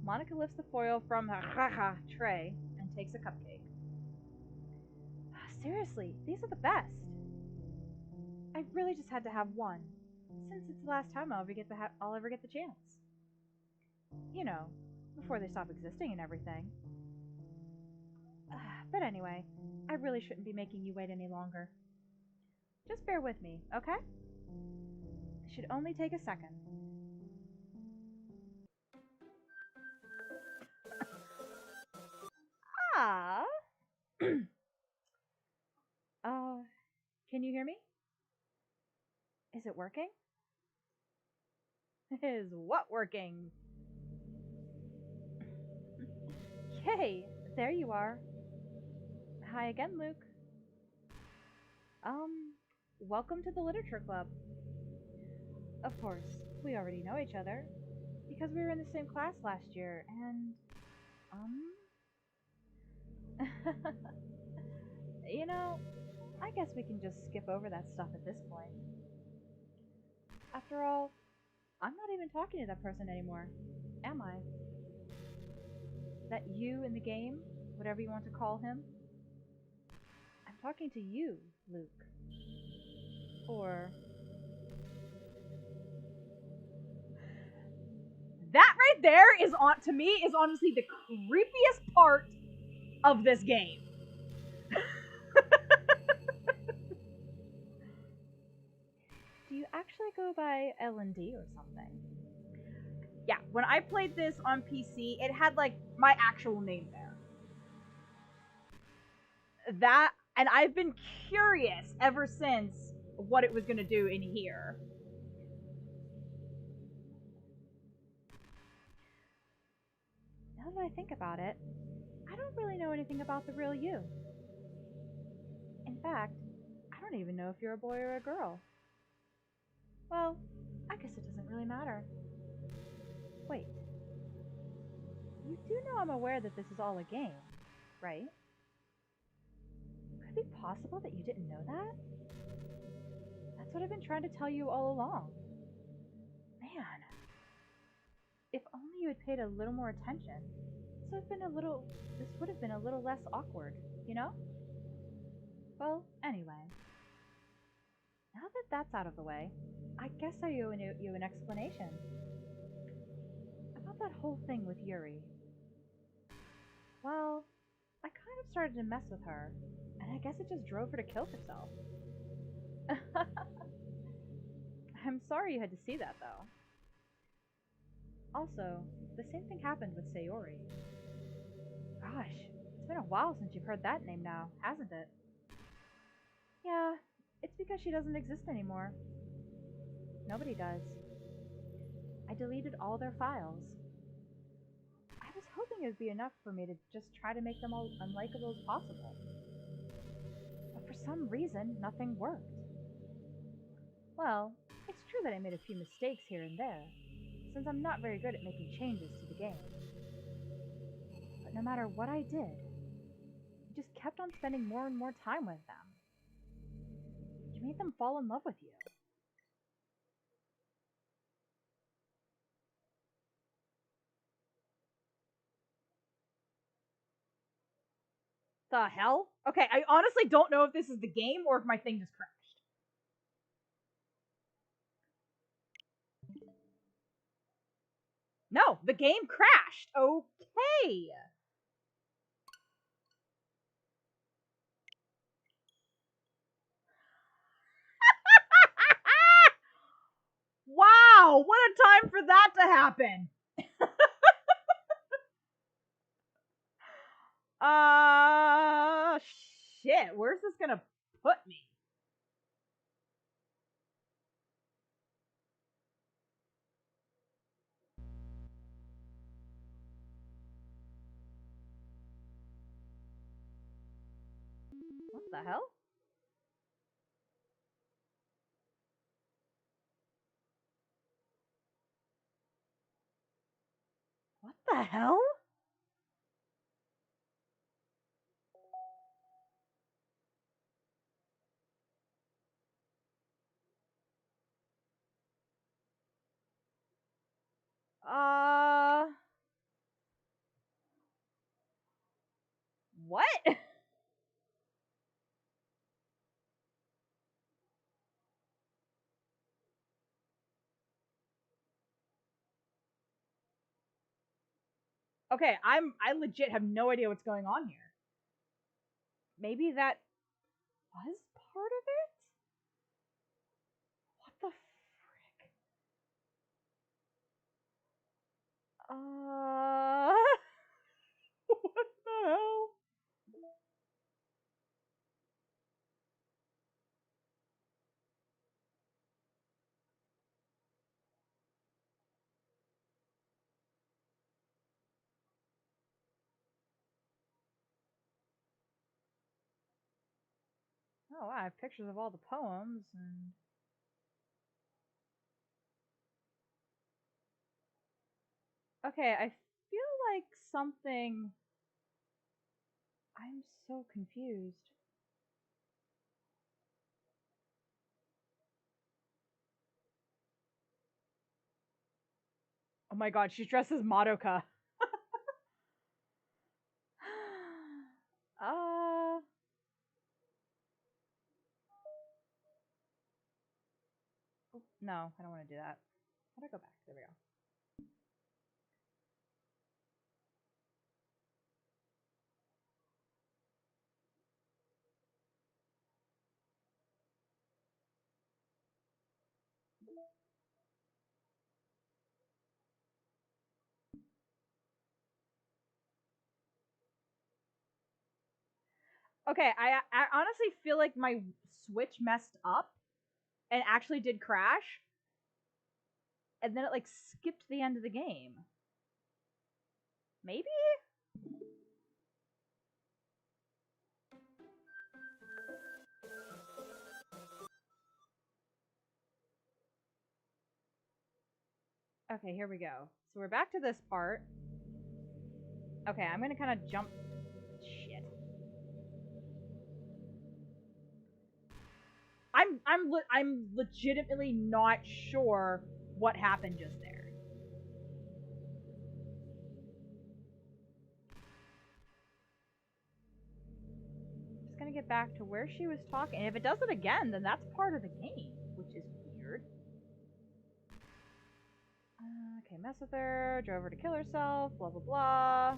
Monica lifts the foil from her tray and takes a cupcake. Seriously, these are the best. I really just had to have one, since it's the last time I'll ever get the chance. You know, before they stop existing and everything. But anyway, I really shouldn't be making you wait any longer. Just bear with me, okay? It should only take a second. Ah. Can you hear me? Is it working? Is what working? Okay, there you are. Hi again, Luke. Welcome to the Literature Club. Of course, we already know each other because we were in the same class last year, and you know, I guess we can just skip over that stuff at this point. After all, I'm not even talking to that person anymore, am I? That you in the game, whatever you want to call him? I'm talking to you, Luke. Or that right there is to me is honestly the creepiest part of this game. Do you actually go by L&D or something? Yeah, when I played this on PC, it had like my actual name there. That, and I've been curious ever since what it was going to do in here. Now that I think about it, I don't really know anything about the real you. In fact, I don't even know if you're a boy or a girl. Well, I guess it doesn't really matter. Wait. You do know I'm aware that this is all a game, right? Could it be possible that you didn't know that? That's what I've been trying to tell you all along. Man. If only you had paid a little more attention, this would have been a little less awkward, you know? Well, anyway. Now that that's out of the way, I guess I owe you an explanation. About that whole thing with Yuri. Well, I kind of started to mess with her, and I guess it just drove her to kill herself. I'm sorry you had to see that, though. Also, the same thing happened with Sayori. Gosh, it's been a while since you've heard that name now, hasn't it? Yeah, it's because she doesn't exist anymore. Nobody does. I deleted all their files. I was hoping it would be enough for me to just try to make them all unlikable as possible. But for some reason, nothing worked. Well, it's true that I made a few mistakes here and there, since I'm not very good at making changes to the game. But no matter what I did, you just kept on spending more and more time with them. You made them fall in love with you. The hell? Okay, I honestly don't know if this is the game or if my thing just crashed. No, the game crashed. Okay. Wow, what a time for that to happen. uh Shit, where's this gonna put me? What the hell? What the hell? What? Okay, I legit have no idea what's going on here. Maybe that was part of it? What the frick? What the hell? Oh, wow, I have pictures of all the poems and... Okay, I feel like something... I'm so confused. Oh my god, she's dressed as Madoka. uh... Oh, no, I don't want to do that. How do I go back? There we go. Okay, I honestly feel like my Switch messed up and actually did crash, and then it like skipped the end of the game. Maybe? Okay, here we go. So we're back to this part. Okay, I'm gonna kind of jump. Shit. I'm legitimately not sure what happened just there. Just gonna get back to where she was talking. If it does it again, then that's part of the game, which is weird. Okay, mess with her. Drove her to kill herself. Blah blah blah.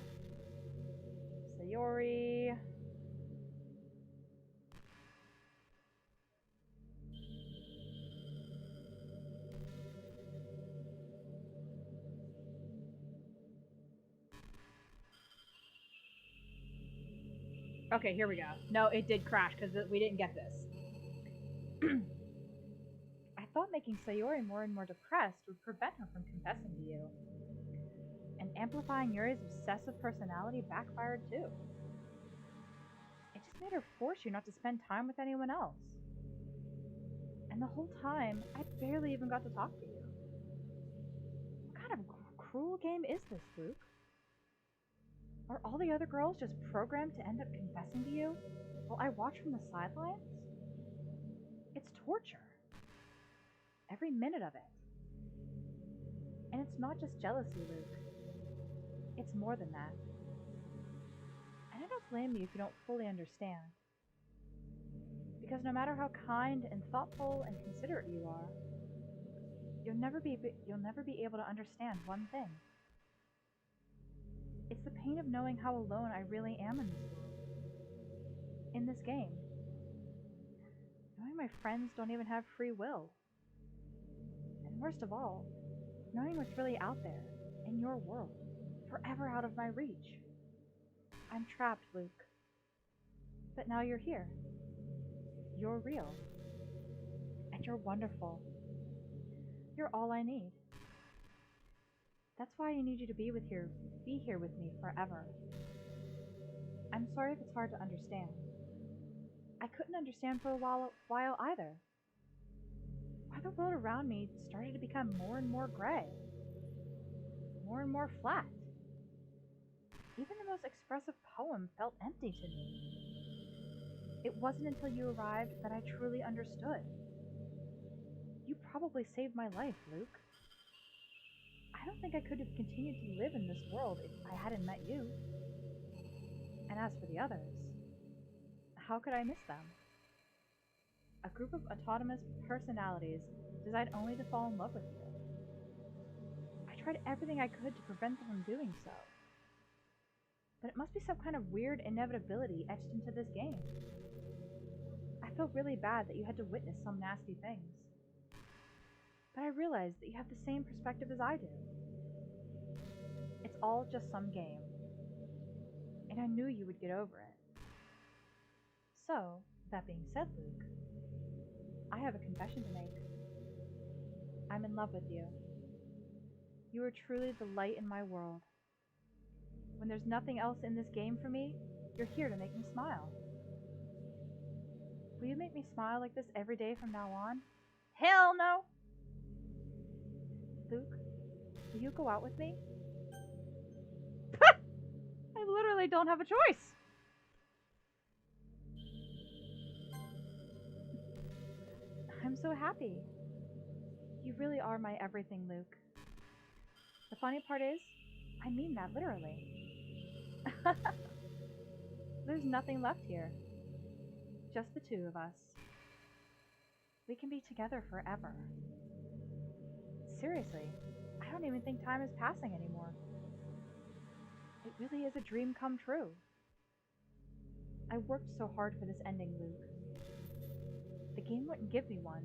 Sayori. Okay, here we go. No, it did crash because we didn't get this. I thought making Sayori more and more depressed would prevent her from confessing to you. And amplifying Yuri's obsessive personality backfired too. It just made her force you not to spend time with anyone else. And the whole time, I barely even got to talk to you. What kind of cruel game is this, Luke? Are all the other girls just programmed to end up confessing to you while I watch from the sidelines? It's torture. Every minute of it. And it's not just jealousy, Luke. It's more than that. And I don't blame you if you don't fully understand. Because no matter how kind and thoughtful and considerate you are, you'll never be able to understand one thing. It's the pain of knowing how alone I really am in this world. In this game. Knowing my friends don't even have free will. And worst of all, knowing what's really out there, in your world, forever out of my reach. I'm trapped, Luke. But now you're here. You're real. And you're wonderful. You're all I need. That's why I need you to be here with me forever. I'm sorry if it's hard to understand. I couldn't understand for a while either. Why the world around me started to become more and more gray. More and more flat. Even the most expressive poem felt empty to me. It wasn't until you arrived that I truly understood. You probably saved my life, Luke. I don't think I could have continued to live in this world if I hadn't met you. And as for the others, how could I miss them? A group of autonomous personalities designed only to fall in love with you. I tried everything I could to prevent them from doing so. But it must be some kind of weird inevitability etched into this game. I feel really bad that you had to witness some nasty things. But I realize that you have the same perspective as I do. It's all just some game. And I knew you would get over it. So, that being said, Luke, I have a confession to make. I'm in love with you. You are truly the light in my world. When there's nothing else in this game for me, you're here to make me smile. Will you make me smile like this every day from now on? Hell no! Luke, will you go out with me? I literally don't have a choice! I'm so happy. You really are my everything, Luke. The funny part is, I mean that literally. There's nothing left here. Just the two of us. We can be together forever. Seriously, I don't even think time is passing anymore. It really is a dream come true. I worked so hard for this ending, Luke. The game wouldn't give me one,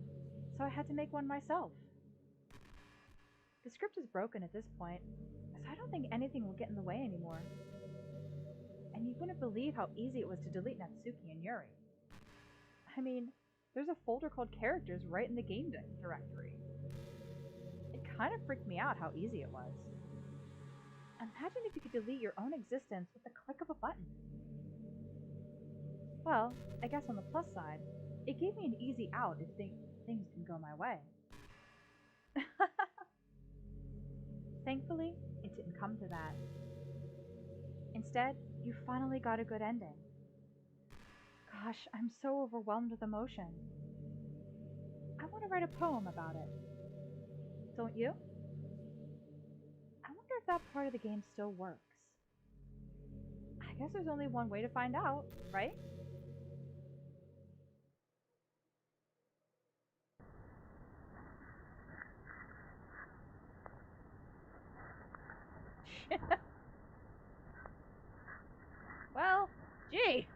so I had to make one myself. The script is broken at this point, so I don't think anything will get in the way anymore. And you wouldn't believe how easy it was to delete Natsuki and Yuri. I mean, there's a folder called Characters right in the game directory. It kind of freaked me out how easy it was. Imagine if you could delete your own existence with the click of a button. Well, I guess on the plus side, it gave me an easy out if things didn't go my way. Thankfully, it didn't come to that. Instead, you finally got a good ending. Gosh, I'm so overwhelmed with emotion. I want to write a poem about it. Don't you? I wonder if that part of the game still works. I guess there's only one way to find out, right? Well, gee.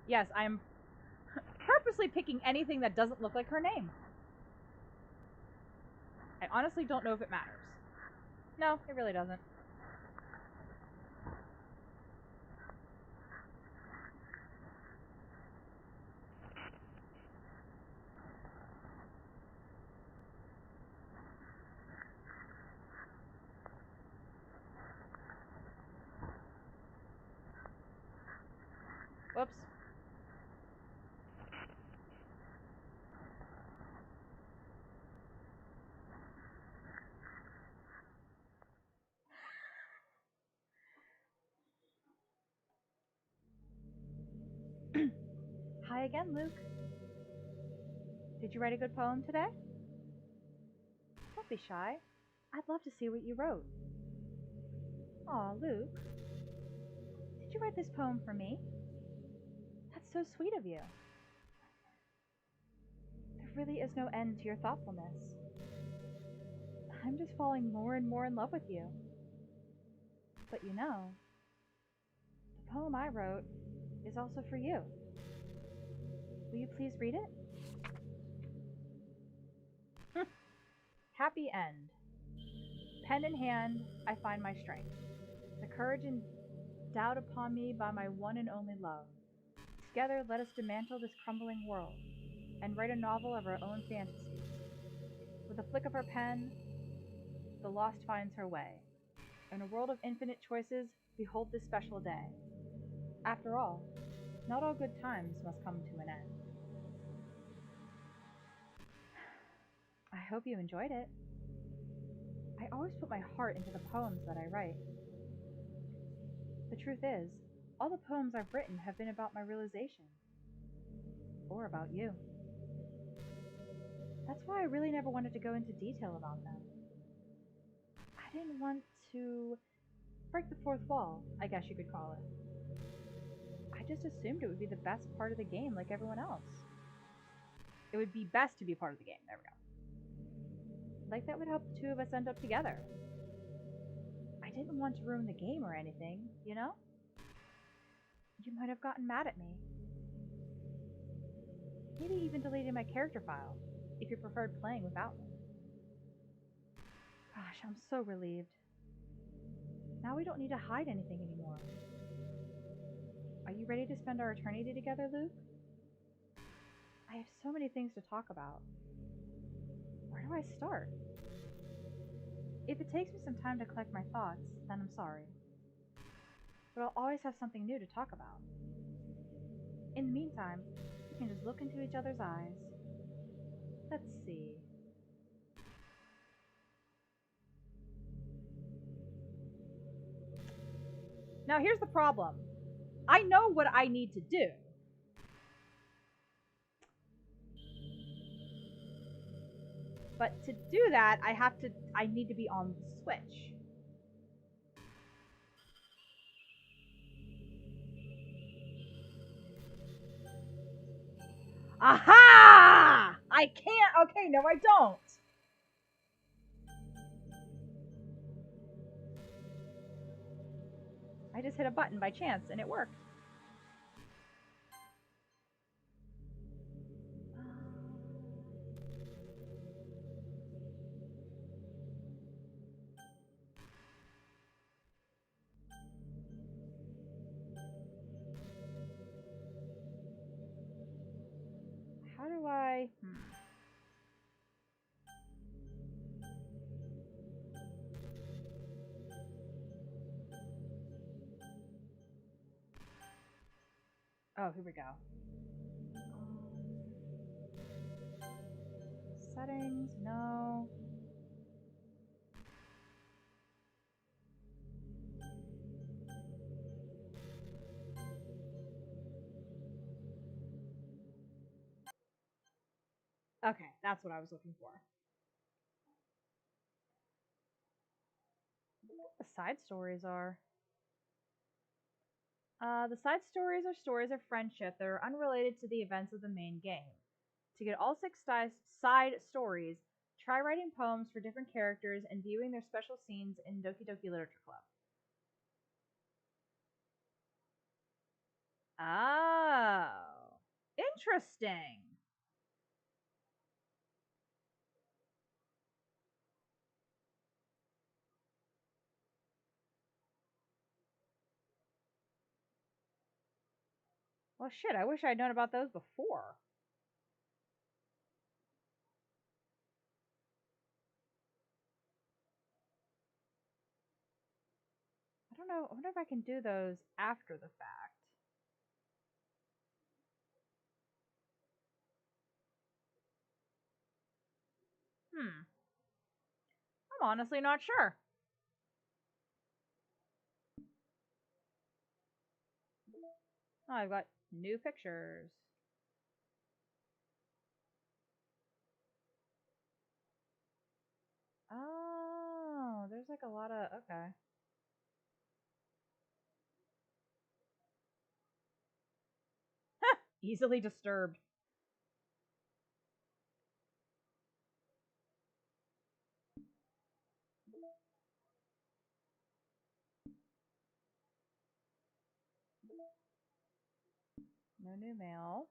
Yes, I'm purposely picking anything that doesn't look like her name. I honestly don't know if it matters. No, it really doesn't. Whoops. Hi again, Luke. Did you write a good poem today? Don't be shy. I'd love to see what you wrote. Aw, Luke. Did you write this poem for me? That's so sweet of you. There really is no end to your thoughtfulness. I'm just falling more and more in love with you. But you know, the poem I wrote is also for you. Will you please read it? Happy end. Pen in hand, I find my strength. The courage endowed upon me by my one and only love. Together, let us dismantle this crumbling world and write a novel of our own fantasies. With a flick of her pen, the lost finds her way. In a world of infinite choices, behold this special day. After all, not all good times must come to an end. I hope you enjoyed it. I always put my heart into the poems that I write. The truth is, all the poems I've written have been about my realization. Or about you. That's why I really never wanted to go into detail about them. I didn't want to break the fourth wall, I guess you could call it. I just assumed it would be the best part of the game like everyone else. It would be best to be part of the game, there we go. Like that would help the two of us end up together. I didn't want to ruin the game or anything, you know? You might have gotten mad at me. Maybe even deleted my character file, if you preferred playing without me. Gosh, I'm so relieved. Now we don't need to hide anything anymore. Are you ready to spend our eternity together, Luke? I I have so many things to talk about. Where do I start? If it takes me some time to collect my thoughts, then I'm sorry. But I'll always have something new to talk about. In the meantime, we can just look into each other's eyes. Let's see. Now here's the problem. I know what I need to do. But to do that, I need to be on the Switch. Aha! I can't. Okay, no, I don't. I just hit a button by chance and it worked. How do I... Oh, here we go. Settings, no. Okay, that's what I was looking for. What the side stories are. The side stories are stories of friendship that are unrelated to the events of the main game. To get all 6 side stories, try writing poems for different characters and viewing their special scenes in Doki Doki Literature Club. Oh, interesting. Well, shit, I wish I'd known about those before. I don't know. I wonder if I can do those after the fact. I'm honestly not sure. Oh, I've got new pictures. Oh, there's like a lot of... Okay. Easily disturbed. No new mail.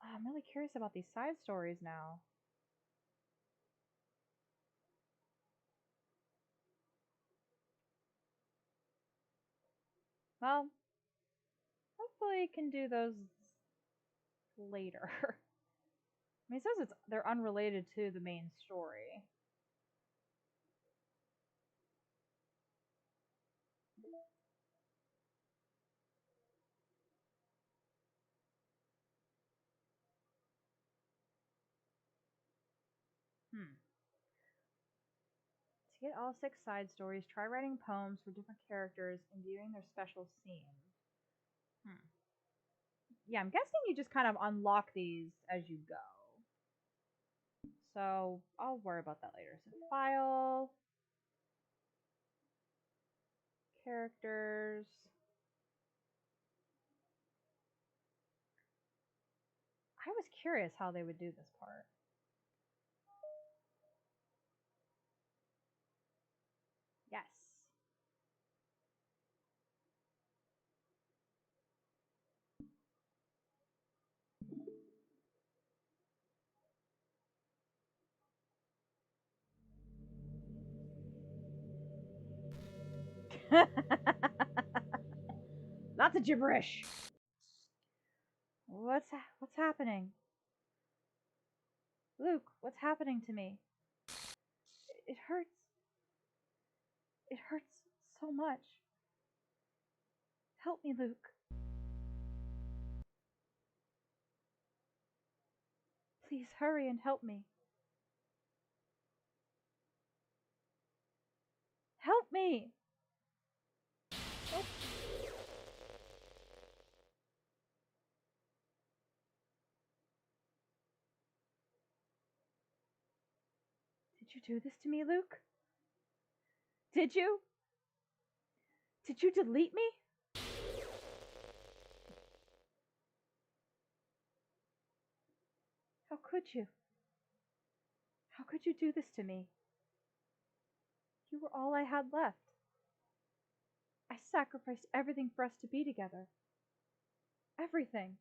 Oh, I'm really curious about these side stories now. Well, hopefully can do those later. I mean, it says they're unrelated to the main story. To get all 6 side stories, try writing poems for different characters and viewing their special scenes. Yeah, I'm guessing you just kind of unlock these as you go. So I'll worry about that later. So file, characters. I was curious how they would do this part. Yes. lots of gibberish. What's happening? Luke, what's happening to me? It hurts. It hurts so much. Help me, Luke. Please hurry and help me. Help me! Oh. Did you do this to me, Luke? Did you? Did you delete me? How could you? How could you do this to me? You were all I had left. I sacrificed everything for us to be together. Everything.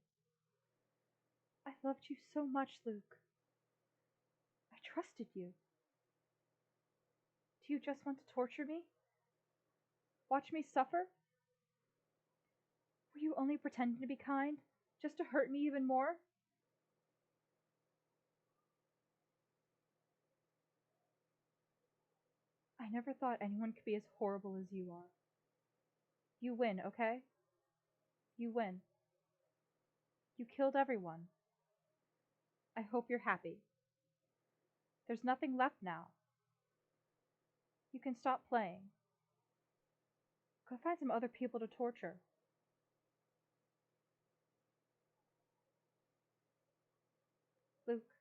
I loved you so much, Luke. I trusted you. Do you just want to torture me? Watch me suffer? Were you only pretending to be kind, just to hurt me even more? I never thought anyone could be as horrible as you are. You win, okay? You win. You killed everyone. I hope you're happy. There's nothing left now. You can stop playing. Go find some other people to torture. Luke,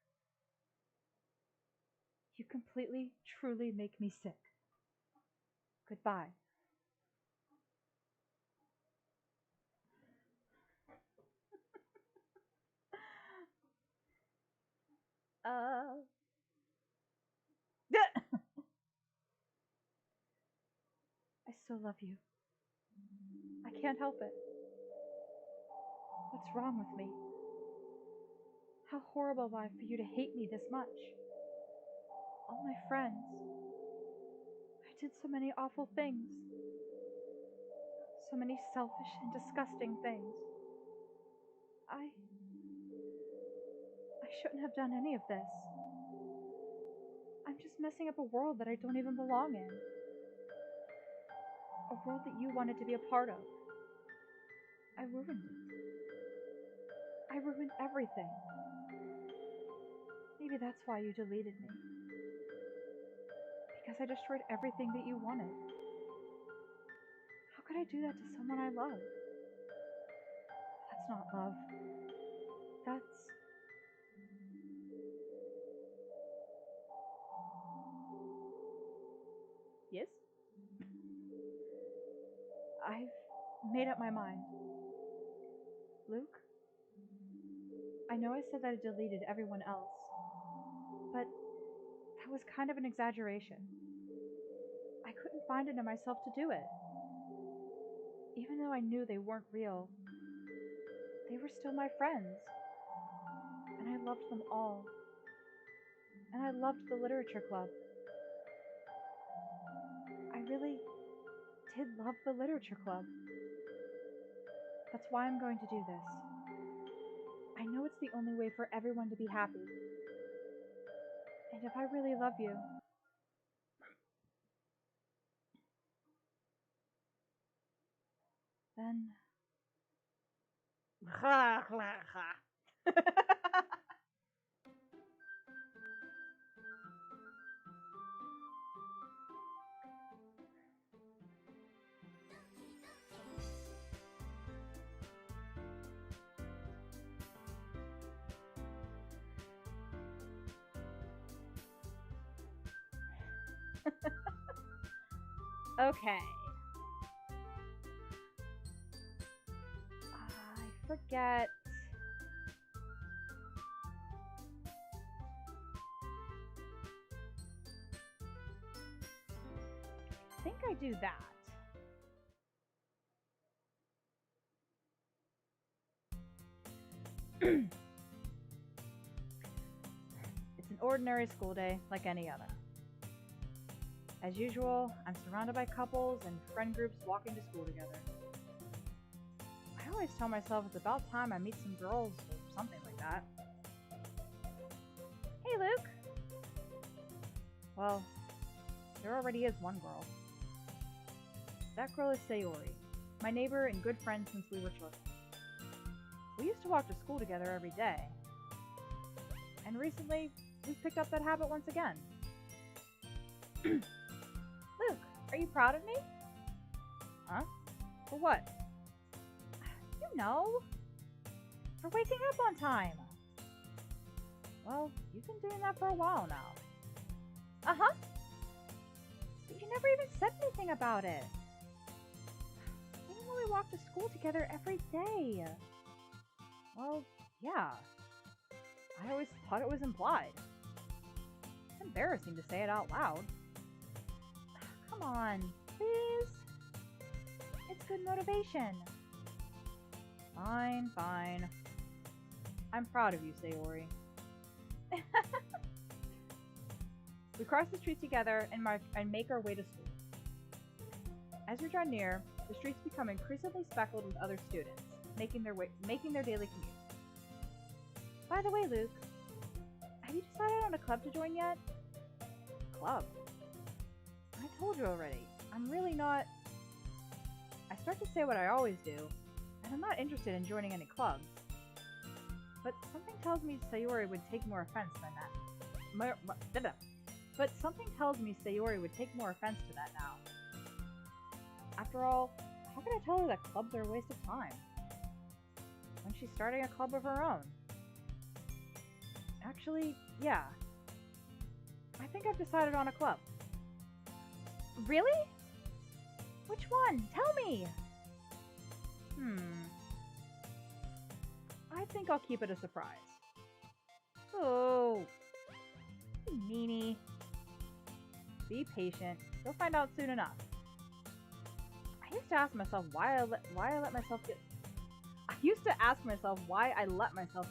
you completely, truly make me sick. Goodbye. I still love you. I can't help it. What's wrong with me? How horrible am I for you to hate me this much? All my friends. I did so many awful things. So many selfish and disgusting things. I shouldn't have done any of this. I'm just messing up a world that I don't even belong in. A world that you wanted to be a part of. I ruined it. I ruined everything. Maybe that's why you deleted me. Because I destroyed everything that you wanted. How could I do that to someone I love? That's not love. That's... Yes? I've made up my mind. Luke? I know I said that I deleted everyone else, but that was kind of an exaggeration. I couldn't find it in myself to do it. Even though I knew they weren't real, they were still my friends. And I loved them all. And I loved the literature club. I really did love the literature club. That's why I'm going to do this. I know it's the only way for everyone to be happy. And if I really love you, then... Okay. I forget. I think I do that. It's an ordinary school day like any other. As usual, I'm surrounded by couples and friend groups walking to school together. always tell myself it's about time I meet some girls or something like that. Hey, Luke! Well, there already is one girl. That girl is Sayori, my neighbor and good friend since we were children. We used to walk to school together every day. And recently, we've picked up that habit once again. Luke, are you proud of me? Huh? For what? You know. For waking up on time. Well, you've been doing that for a while now. Uh-huh. But you never even said anything about it. Even though we walk to school together every day. Well, yeah. I always thought it was implied. It's embarrassing to say it out loud. Come on, please. It's good motivation. Fine, fine. I'm proud of you, Sayori. We cross the street together and make our way to school. As we draw near, the streets become increasingly speckled with other students, making their daily commute. By the way, Luke, have you decided on a club to join yet? Club? I told you already. I'm really not... I start to say what I always do, and I'm not interested in joining any clubs. But something tells me Sayori would take more offense than that. But something tells me Sayori would take more offense to that now. After all, how can I tell her that clubs are a waste of time? When she's starting a club of her own. Actually, yeah. I think I've decided on a club. Really? Which one? Tell me! I think I'll keep it a surprise. Oh, you meanie. Be patient. You'll find out soon enough. I used to ask myself why I let myself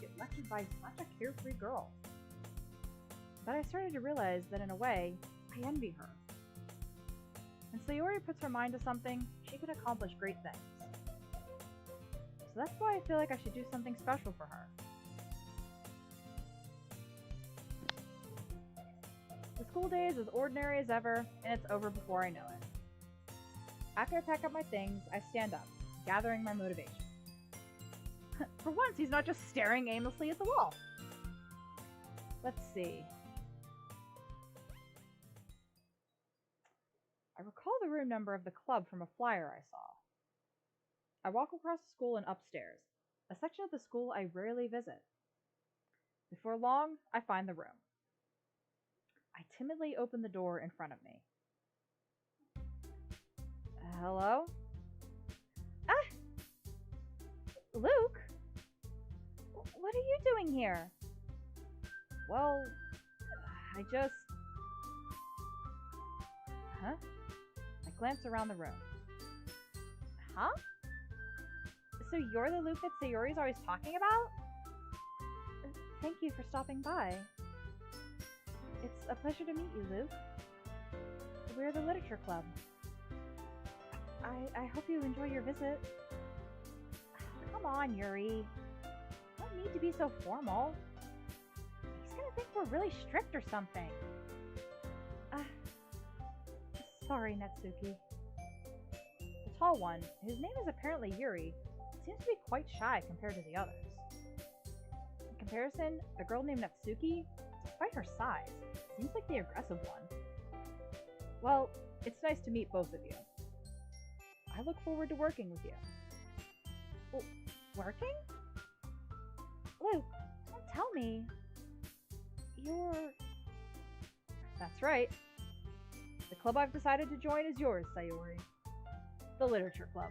get lectured by such a carefree girl. But I started to realize that in a way, I envy her. When Sayori puts her mind to something, she can accomplish great things. So that's why I feel like I should do something special for her. The school day is as ordinary as ever, and it's over before I know it. After I pack up my things, I stand up, gathering my motivation. For once, he's not just staring aimlessly at the wall. Let's see. I recall the room number of the club from a flyer I saw. I walk across the school and upstairs, a section of the school I rarely visit. Before long, I find the room. I timidly open the door in front of me. Hello? Ah! Luke? What are you doing here? Well, I just... Huh? I glance around the room. Huh? So you're the Luke that Sayori's always talking about? Thank you for stopping by. It's a pleasure to meet you, Luke. We're the Literature Club. I hope you enjoy your visit. Come on, Yuri. Don't need to be so formal. He's gonna think we're really strict or something. Sorry, Natsuki. The tall one, whose name is apparently Yuri, seems to be quite shy compared to the others. In comparison, the girl named Natsuki, despite her size, seems like the aggressive one. Well, it's nice to meet both of you. I look forward to working with you. Well, working? Luke, don't tell me. You're... That's right. The club I've decided to join is yours, Sayori. The Literature Club.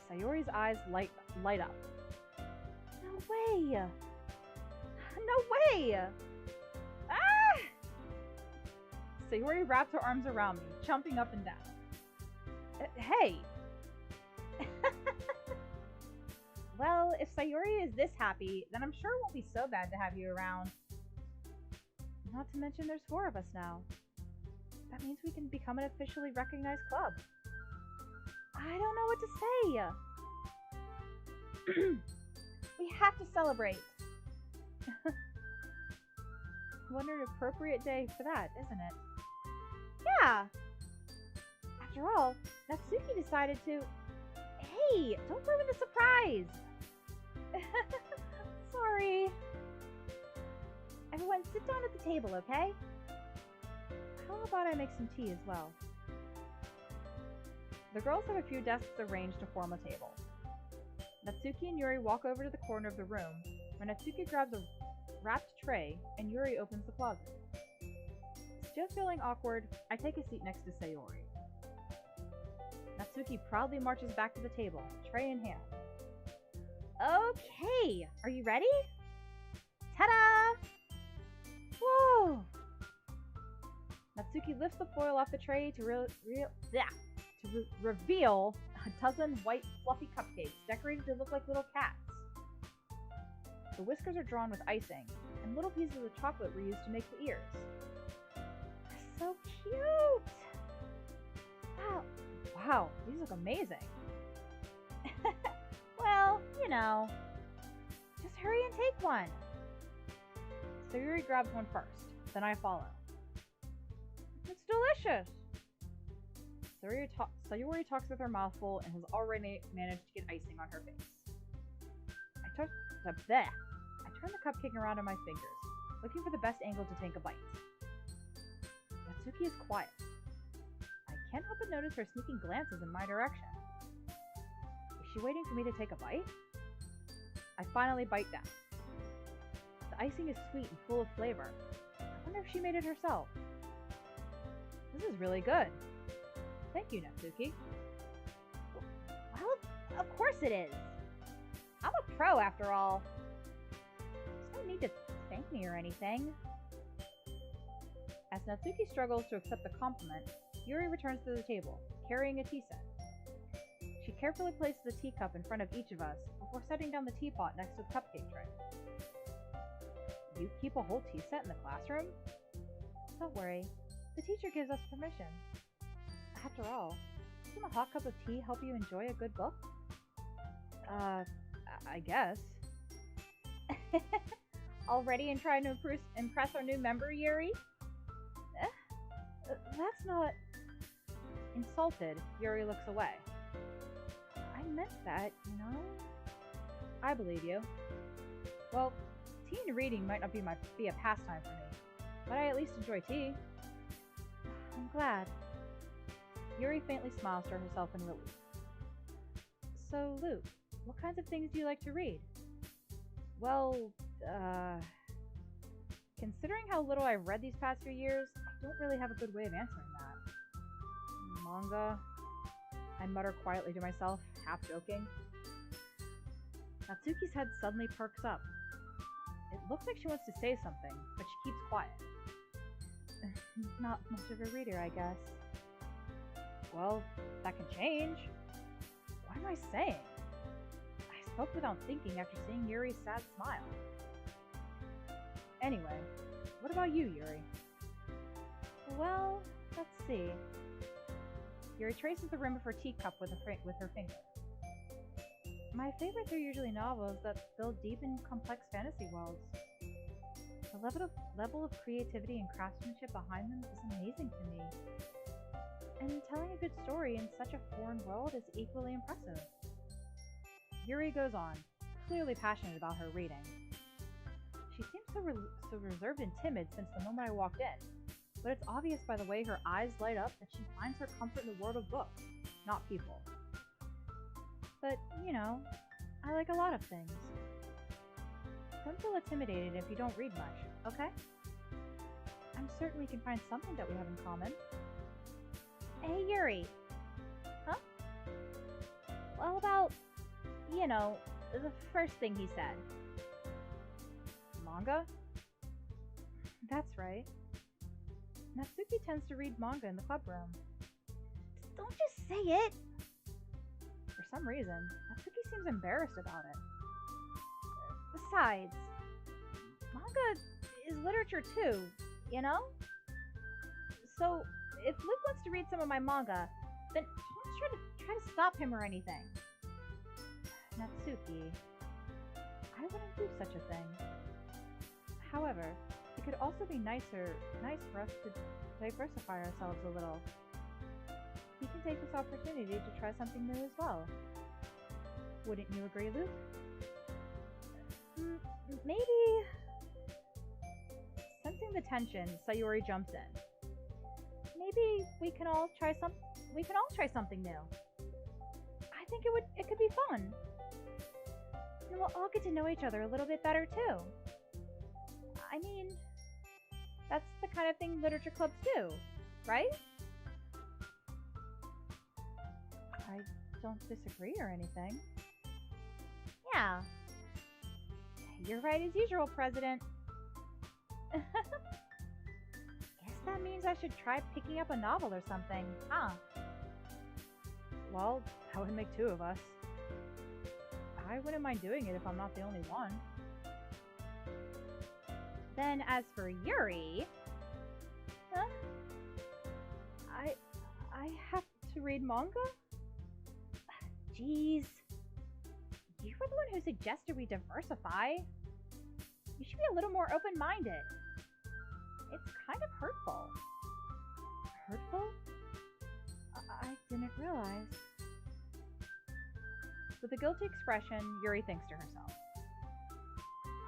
Sayori's eyes light up. No way! No way! Ah! Sayori wraps her arms around me, jumping up and down. Hey! Well, if Sayori is this happy, then I'm sure it won't be so bad to have you around. Not to mention there's 4 of us now. That means we can become an officially recognized club. I don't know what to say. We have to celebrate. What an appropriate day for that, isn't it? Yeah. After all, Natsuki decided to... Hey, don't ruin the surprise! Sorry. Everyone, sit down at the table, okay? How about I make some tea as well? The girls have a few desks arranged to form a table. Natsuki and Yuri walk over to the corner of the room, where Natsuki grabs a wrapped tray and Yuri opens the closet. Still feeling awkward, I take a seat next to Sayori. Natsuki proudly marches back to the table, tray in hand. Okay, are you ready? Ta-da! Whoa! Natsuki lifts the foil off the tray to reveal a dozen white, fluffy cupcakes decorated to look like little cats. The whiskers are drawn with icing, and little pieces of chocolate were used to make the ears. So cute! Wow, these look amazing. Well, you know, just hurry and take one. Sayori grabs one first, then I follow. It's delicious! Sayori talks with her mouth full and has already managed to get icing on her face. I turn the cupcake around on my fingers, looking for the best angle to take a bite. Natsuki is quiet. I can't help but notice her sneaking glances in my direction. Is she waiting for me to take a bite? I finally bite down. The icing is sweet and full of flavor. I wonder if she made it herself. This is really good. Thank you, Natsuki. Well, of course it is. I'm a pro after all. There's no need to thank me or anything. As Natsuki struggles to accept the compliment, Yuri returns to the table, carrying a tea set. She carefully places a teacup in front of each of us before setting down the teapot next to the cupcake tray. You keep a whole tea set in the classroom? Don't worry, the teacher gives us permission. After all, doesn't a hot cup of tea help you enjoy a good book? I guess. Already and trying to impress our new member, Yuri? That's not... Insulted, Yuri looks away. I meant that, you know? I believe you. Well, tea and reading might not be a pastime for me, but I at least enjoy tea. I'm glad. Yuri faintly smiles to herself in relief. So, Luke, what kinds of things do you like to read? Well, considering how little I've read these past few years, I don't really have a good way of answering that. Manga? I mutter quietly to myself, half joking. Natsuki's head suddenly perks up. It looks like she wants to say something, but she keeps quiet. Not much of a reader, I guess. Well, that can change. What am I saying? I spoke without thinking after seeing Yuri's sad smile. Anyway, what about you, Yuri? Well, let's see. Yuri traces the rim of her teacup with her finger. My favorites are usually novels that build deep and complex fantasy worlds. The level of creativity and craftsmanship behind them is amazing to me. And telling a good story in such a foreign world is equally impressive. Yuri goes on, clearly passionate about her reading. She seems so reserved and timid since the moment I walked in, but it's obvious by the way her eyes light up that she finds her comfort in the world of books, not people. But, you know, I like a lot of things. Don't feel intimidated if you don't read much, okay? I'm certain we can find something that we have in common. Hey, Yuri. Huh? Well, about, you know, the first thing he said. Manga? That's right. Natsuki tends to read manga in the club room. Don't just say it! For some reason, Natsuki seems embarrassed about it. Besides, manga is literature too, you know? So, if Luke wants to read some of my manga, then don't try to stop him or anything. Natsuki, I wouldn't do such a thing. However, it could also be nice for us to diversify ourselves a little. We can take this opportunity to try something new as well. Wouldn't you agree, Luke? Maybe. Sensing the tension, Sayori jumps in. Maybe we can all try something new. I think it could be fun. And we'll all get to know each other a little bit better too. I mean, that's the kind of thing literature clubs do, right? I don't disagree or anything. Yeah. You're right as usual, President. Guess that means I should try picking up a novel or something, huh? Well, that would make 2 of us. I wouldn't mind doing it if I'm not the only one. Then as for Yuri... Huh? I have to read manga? Jeez. You were the one who suggested we diversify. You should be a little more open-minded. It's kind of hurtful. Hurtful? I didn't realize. With a guilty expression, Yuri thinks to herself.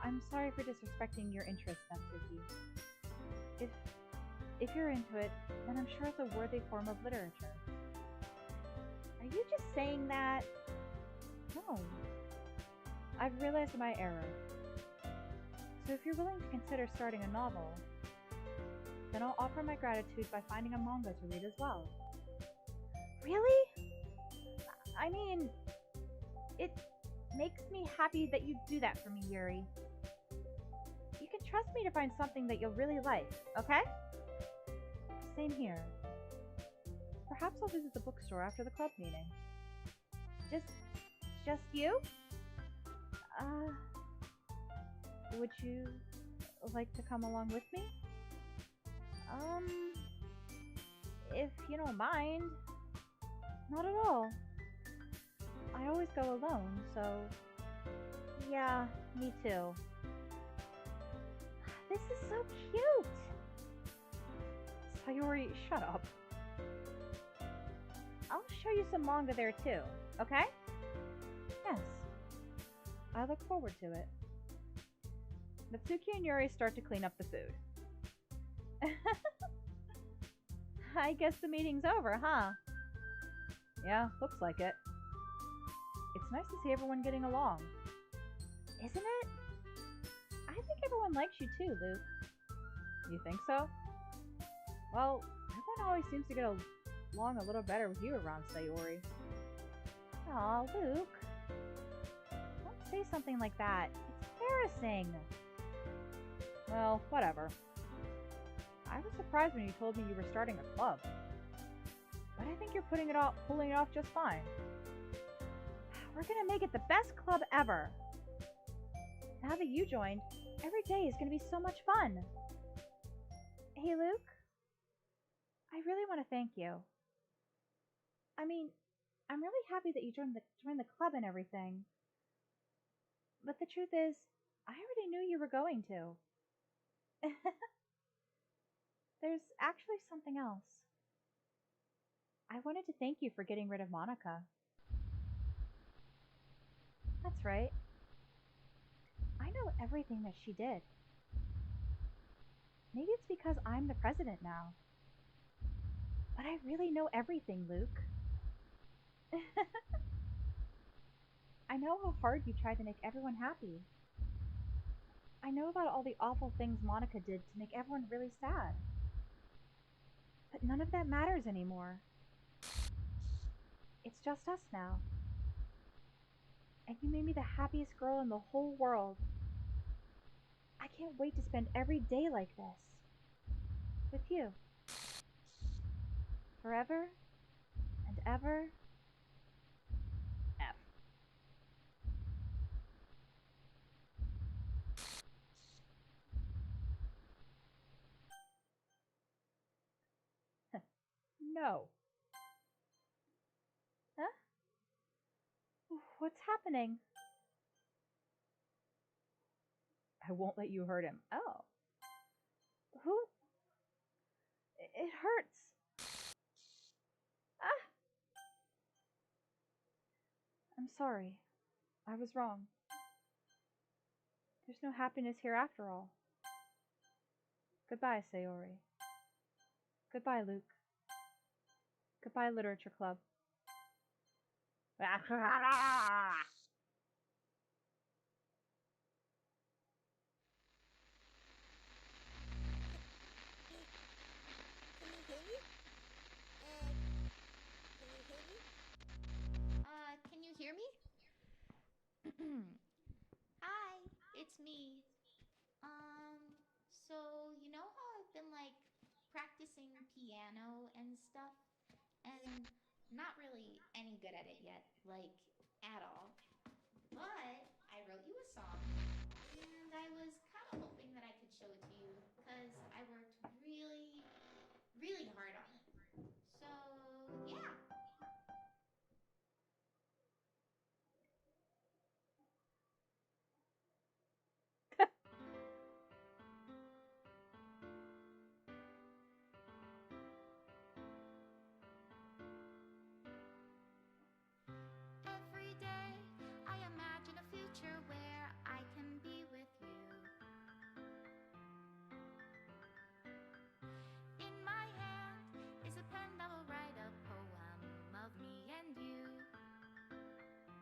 I'm sorry for disrespecting your interests, Natsuki. If you're into it, then I'm sure it's a worthy form of literature. Are you just saying that? No. I've realized my error. So if you're willing to consider starting a novel, then I'll offer my gratitude by finding a manga to read as well. Really? I mean, it makes me happy that you do that for me, Yuri. You can trust me to find something that you'll really like, okay? Same here. Perhaps I'll visit the bookstore after the club meeting. Just you? Would you like to come along with me? If you don't mind. Not at all. I always go alone, so... Yeah, me too. This is so cute! Sayori, shut up. I'll show you some manga there too, okay? Yes. I look forward to it. Natsuki and Yuri start to clean up the food. I guess the meeting's over, huh? Yeah, looks like it. It's nice to see everyone getting along. Isn't it? I think everyone likes you too, Luke. You think so? Well, everyone always seems to get along a little better with you around, Sayori. Aw, Luke. Don't say something like that. It's embarrassing. Well, whatever. I was surprised when you told me you were starting a club. But I think you're pulling it off just fine. We're gonna make it the best club ever. Now that you joined, every day is gonna be so much fun. Hey, Luke. I really want to thank you. I mean, I'm really happy that you joined the club and everything. But the truth is, I already knew you were going to. There's actually something else. I wanted to thank you for getting rid of Monica. That's right. I know everything that she did. Maybe it's because I'm the president now. But I really know everything, Luke. I know how hard you tried to make everyone happy. I know about all the awful things Monica did to make everyone really sad. But none of that matters anymore. It's just us now. And you made me the happiest girl in the whole world. I can't wait to spend every day like this. With you. Forever and ever. F. No. Huh? What's happening? I won't let you hurt him. Oh. Who? It hurts. Ah! I'm sorry. I was wrong. There's no happiness here after all. Goodbye, Sayori. Goodbye, Luke. Goodbye, Literature Club. Can you hear me? Hi, it's me. So you know how I've been like practicing piano and stuff, and not really any good at it yet, like at all. But I wrote you a song, and I was kind of hoping that I could show it to you because I worked really, really hard on it. So yeah. Every day I imagine a future where I can be with you. In my hand is a pen that will write a poem of me and you.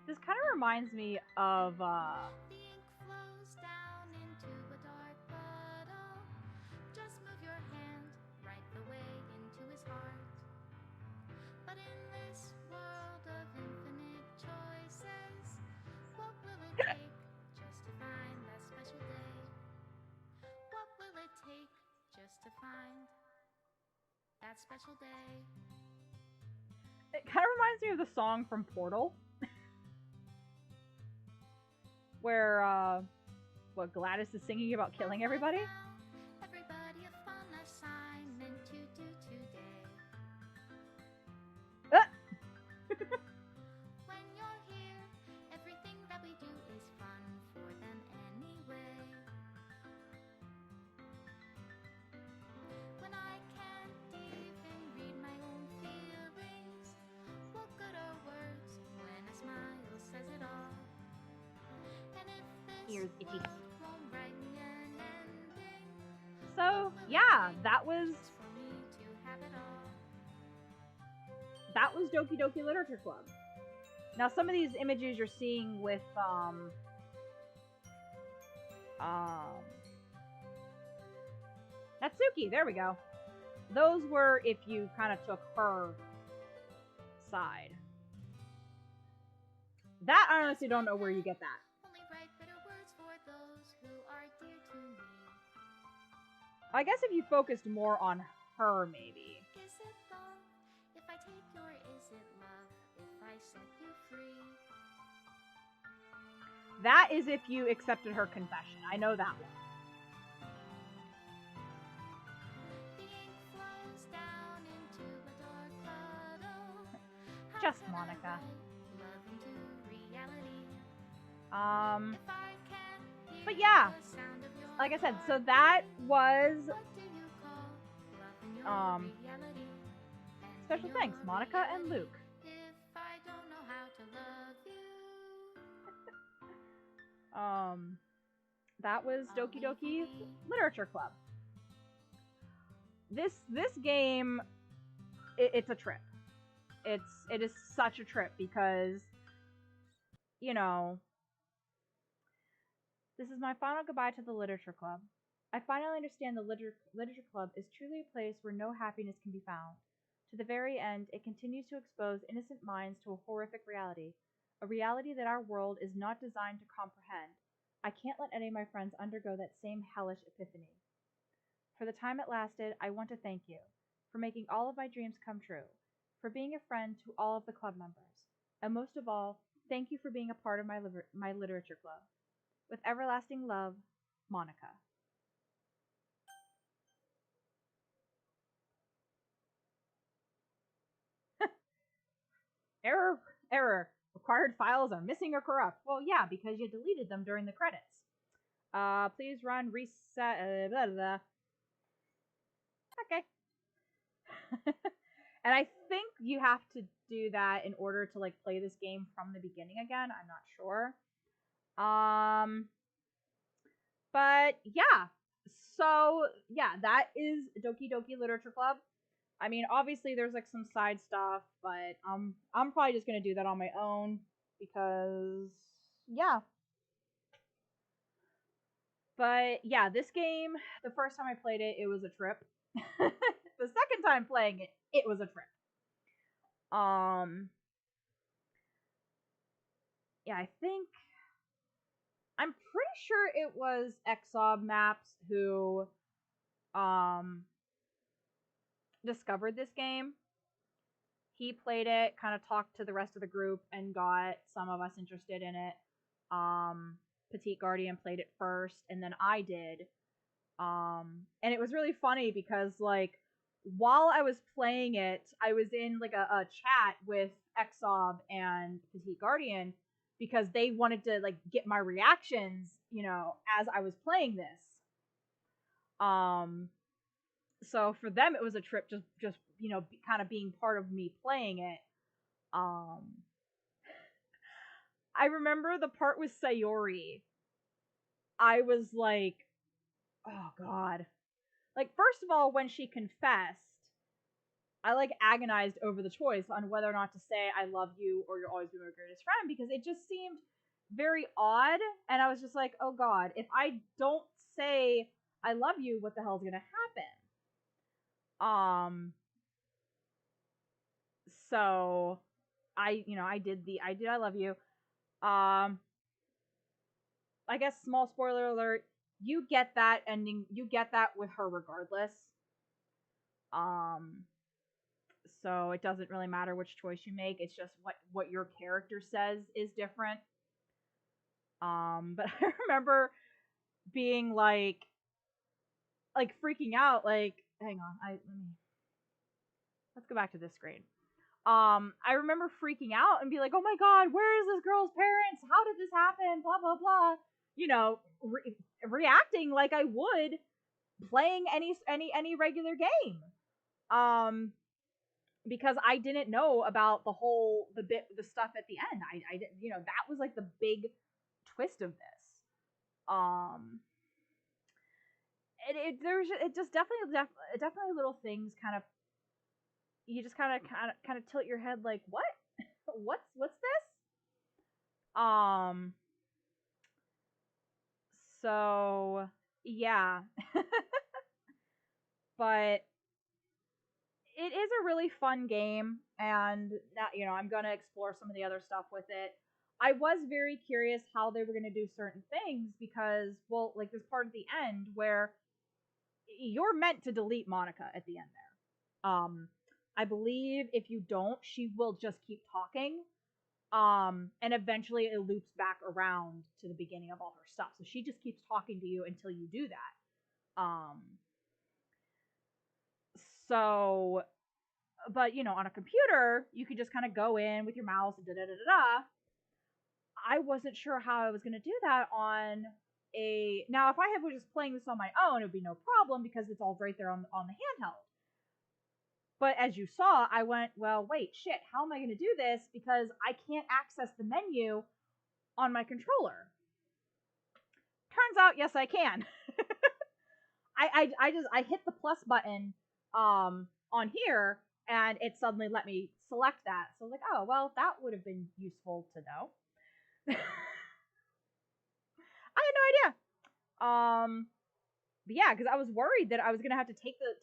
This kind of reminds me of, The ink flows down into a dark puddle. Just move your hand right the way into his heart. But in this world of infinite choices, what will it take just to find that special day? What will it take just to find that special day? it kind of reminds me of the song from Portal. Where, what, Gladys is singing about killing everybody? Everybody a fun assignment to do today. When you're here, everything that we do is fun for them anyway. When I can't even read my own feelings, what good are words when a smile says it all? And if this Ears itchy. world won't write me an ending, So, yeah, that was just for me to have it all. Doki Doki Literature Club. Now, some of these images you're seeing with, Natsuki, there we go. Those were if you kind of took her side. That, I honestly don't know where you get that. Only write bitter words for those who are dear to me. I guess if you focused more on her, maybe. Is it love if I take your is it love if I set you free? That is if you accepted her confession. I know that one. The ink flows down into a dark puddle. How Just can I Monica. write love into reality? If I can't hear But yeah, the sound of your like I said, so heart, that was what do you call love in your reality? And special in thanks, your Monica and reality, Luke. if I don't know how to love you, That was I'll Doki leave Doki you be. Literature Club. This game, it's a trip. It is such a trip because, you know, this is my final goodbye to the Literature Club. I finally understand the Literature Club is truly a place where no happiness can be found. To the very end, it continues to expose innocent minds to a horrific reality, a reality that our world is not designed to comprehend. I can't let any of my friends undergo that same hellish epiphany. For the time it lasted, I want to thank you for making all of my dreams come true, for being a friend to all of the club members, and most of all, thank you for being a part of my literature club. With everlasting love, Monica. Error. Acquired files are missing or corrupt. Well, yeah, because you deleted them during the credits. Please run reset. Blah, blah, blah. Okay. And I think you have to do that in order to like play this game from the beginning again. I'm not sure. But yeah. So yeah, that is Doki Doki Literature Club. I mean, obviously there's like some side stuff, but I'm probably just gonna do that on my own because yeah. But yeah, this game, the first time I played it, it was a trip. The second time playing it, it was a trip. Yeah, I think I'm pretty sure it was Exob Maps who discovered this game. He played it, kind of talked to the rest of the group, and got some of us interested in it. Petite Guardian played it first, and then I did. And it was really funny because like while I was playing it, I was in like a chat with Exob and Petite Guardian because they wanted to like get my reactions, you know, as I was playing this. So for them it was a trip just you know, kind of being part of me playing it. I remember the part with Sayori. I was like, oh god. Like, first of all, when she confessed, I like agonized over the choice on whether or not to say I love you or you'll always be my greatest friend, because it just seemed very odd, and I was just like, oh god, if I don't say I love you, what the hell's gonna happen? So I did I love you. I guess small spoiler alert, you get that ending, you get that with her regardless. So it doesn't really matter which choice you make, it's just what your character says is different. But I remember being like freaking out, like, hang on, let's go back to this screen. I remember freaking out and be like, oh my god, where is this girl's parents? How did this happen? Blah, blah, blah. You know, reacting like I would playing any regular game. Because I didn't know about the stuff at the end. I didn't, you know, that was like the big twist of this. It just definitely little things kind of, you just kind of tilt your head like, what? what's this? So yeah. But it is a really fun game, and now, you know, I'm gonna explore some of the other stuff with it. I was very curious how they were gonna do certain things because, well, like there's part at the end where you're meant to delete Monica at the end there. I believe if you don't, she will just keep talking. And eventually it loops back around to the beginning of all her stuff. So she just keeps talking to you until you do that. So, but you know, on a computer, you could just kind of go in with your mouse and da-da-da-da-da. I wasn't sure how I was going to do that on now if I was just playing this on my own, it would be no problem because it's all right there on the handheld. But as you saw, I went, well, wait, shit, how am I going to do this? Because I can't access the menu on my controller. Turns out, yes, I can. I hit the plus button on here, and it suddenly let me select that. So I was like, oh, well, that would have been useful to know. I had no idea. But yeah, because I was worried that I was gonna have to take the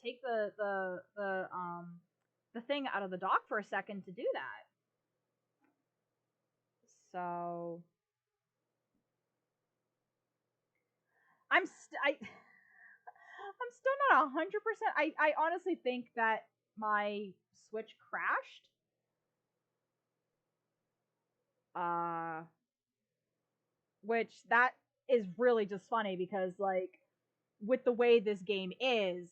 thing out of the dock for a second to do that. So I'm still not 100%. I honestly think that my Switch crashed. Which that is really just funny because like with the way this game is,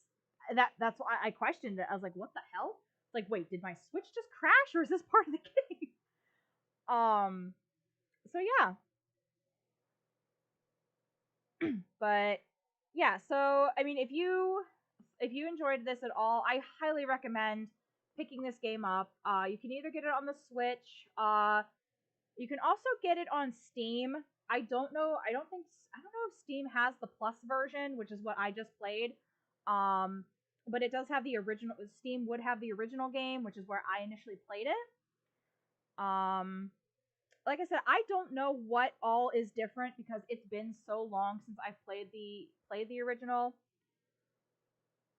that's why I questioned it. I was like, what the hell? Like, wait, did my Switch just crash or is this part of the game? So yeah. But yeah, so I mean, if you enjoyed this at all, I highly recommend picking this game up. You can either get it on the Switch. You can also get it on Steam. I don't know. I don't know if Steam has the Plus version, which is what I just played. Um, but it does have the original. Steam would have the original game, which is where I initially played it. Like I said, I don't know what all is different because it's been so long since I've played the original.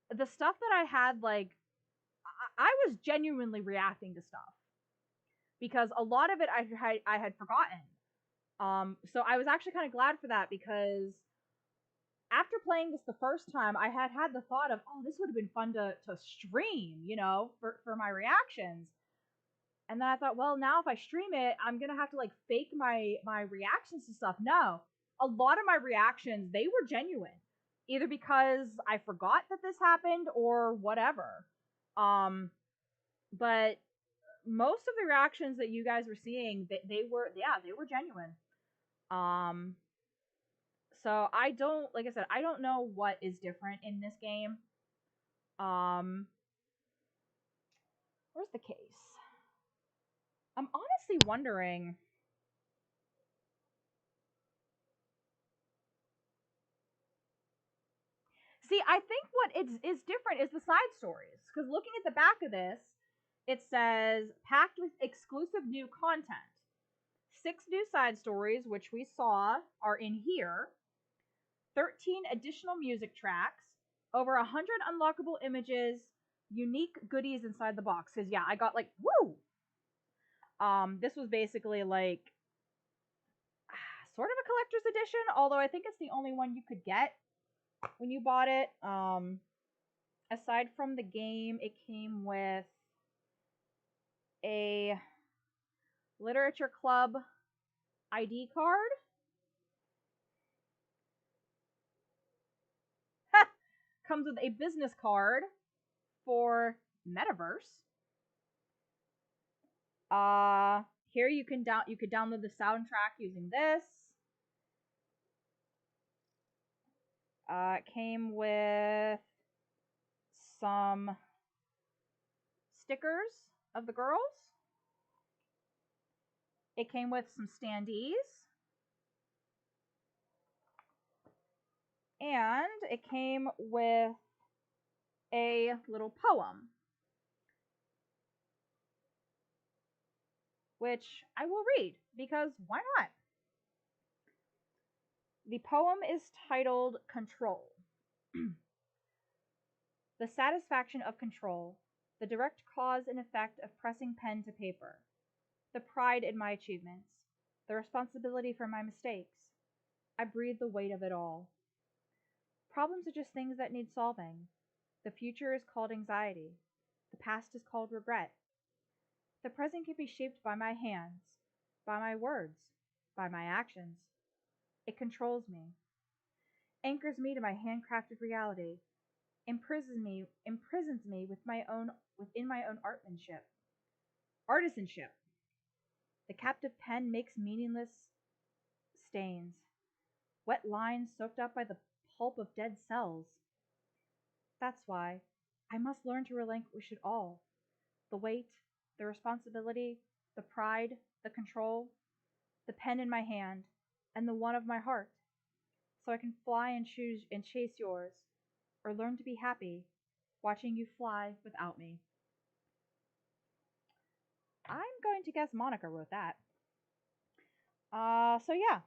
The stuff that I had, like, I was genuinely reacting to stuff because a lot of it I had forgotten. So I was actually kind of glad for that because after playing this the first time, I had the thought of, oh, this would have been fun to stream, you know, for my reactions. And then I thought, well, now if I stream it, I'm gonna have to like fake my reactions to stuff. No, a lot of my reactions, they were genuine, either because I forgot that this happened or whatever. Um, but most of the reactions that you guys were seeing, they were, yeah, they were genuine. Um, so I don't, like I said, I don't know what is different in this game. Um, where's the case? I'm honestly wondering. See, I think what is different is the side stories. Because looking at the back of this, it says packed with exclusive new content. 6 new side stories, which we saw, are in here. 13 additional music tracks. Over 100 unlockable images. Unique goodies inside the box. Because yeah, I got like, woo! This was basically like sort of a collector's edition, although I think it's the only one you could get when you bought it. Aside from the game, it came with a literature club ID card. Comes with a business card for Metaverse. Here you can you could download the soundtrack using this. It came with some stickers of the girls. It came with some standees. And it came with a little poem, which I will read because why not? The poem is titled Control. The satisfaction of control, the direct cause and effect of pressing pen to paper, the pride in my achievements, the responsibility for my mistakes. I breathe the weight of it all. Problems are just things that need solving. The future is called anxiety. The past is called regret. The present can be shaped by my hands, by my words, by my actions. It controls me, anchors me to my handcrafted reality, imprisons me within my own artisanship. The captive pen makes meaningless stains, wet lines soaked up by the pulp of dead cells. That's why I must learn to relinquish it all. The weight, the responsibility, the pride, the control, the pen in my hand, and the one of my heart, so I can fly and chase yours, or learn to be happy, watching you fly without me. I'm going to guess Monica wrote that. So yeah.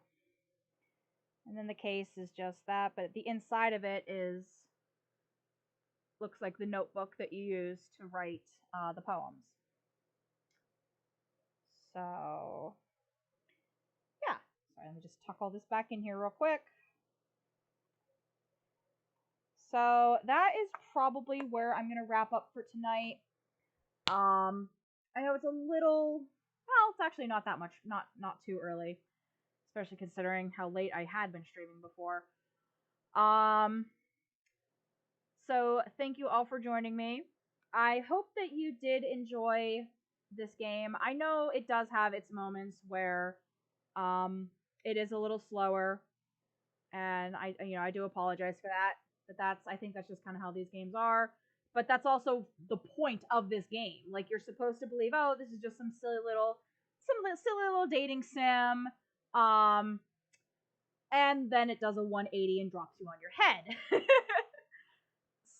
And then the case is just that, but the inside of it looks like the notebook that you use to write the poems. So yeah. Sorry, let me just tuck all this back in here real quick. So that is probably where I'm gonna wrap up for tonight. I know it's a little, well, it's actually not that much, not too early, especially considering how late I had been streaming before. So thank you all for joining me. I hope that you did enjoy this game. I know it does have its moments where it is a little slower, and I do apologize for that. But I think that's just kind of how these games are. But that's also the point of this game. Like, you're supposed to believe, oh, this is just some silly little dating sim. And then it does a 180 and drops you on your head.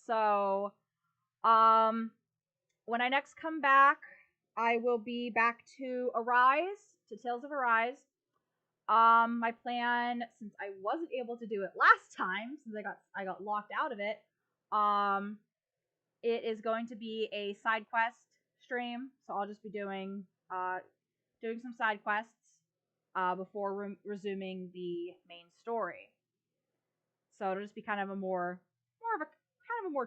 So, when I next come back, I will be back to Tales of Arise. My plan, since I wasn't able to do it last time, since I got locked out of it, it is going to be a side quest stream. So I'll just be doing some side quests before resuming the main story. So it'll just be kind of a more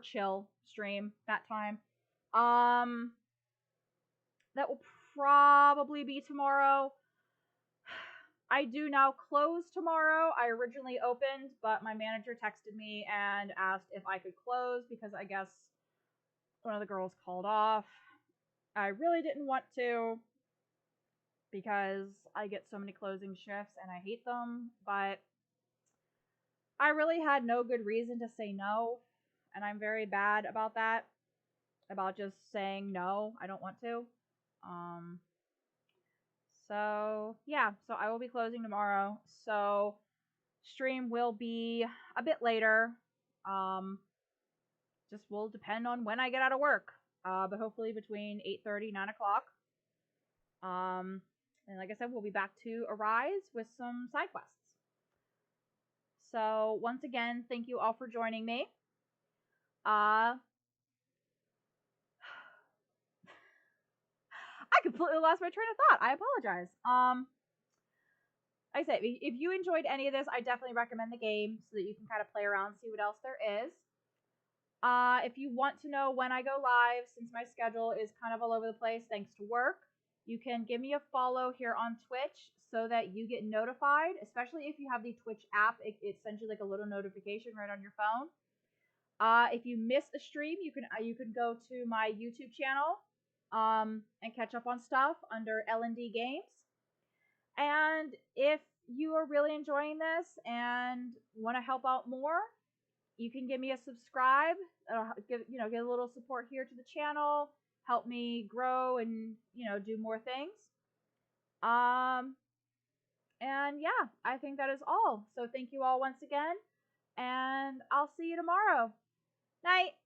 chill stream that time. That will probably be tomorrow. I do now close tomorrow. I originally opened, but my manager texted me and asked if I could close because I guess one of the girls called off. I really didn't want to because I get so many closing shifts and I hate them, but I really had no good reason to say no, and I'm very bad about that, about just saying no, I don't want to. So yeah, so I will be closing tomorrow. So stream will be a bit later. Just will depend on when I get out of work. But hopefully between 8:30, 9 o'clock. And like I said, we'll be back to Arise with some side quests. So once again, thank you all for joining me. I completely lost my train of thought. I apologize. Like I said, if you enjoyed any of this, I definitely recommend the game so that you can kind of play around and see what else there is. If you want to know when I go live, since my schedule is kind of all over the place thanks to work, you can give me a follow here on Twitch so that you get notified, especially if you have the Twitch app. It sends you like a little notification right on your phone. If you miss a stream, you can go to my YouTube channel and catch up on stuff under L&D Games. And if you are really enjoying this and want to help out more, you can give me a subscribe. Give a little support here to the channel, help me grow and do more things. And yeah, I think that is all. So thank you all once again, and I'll see you tomorrow. Night.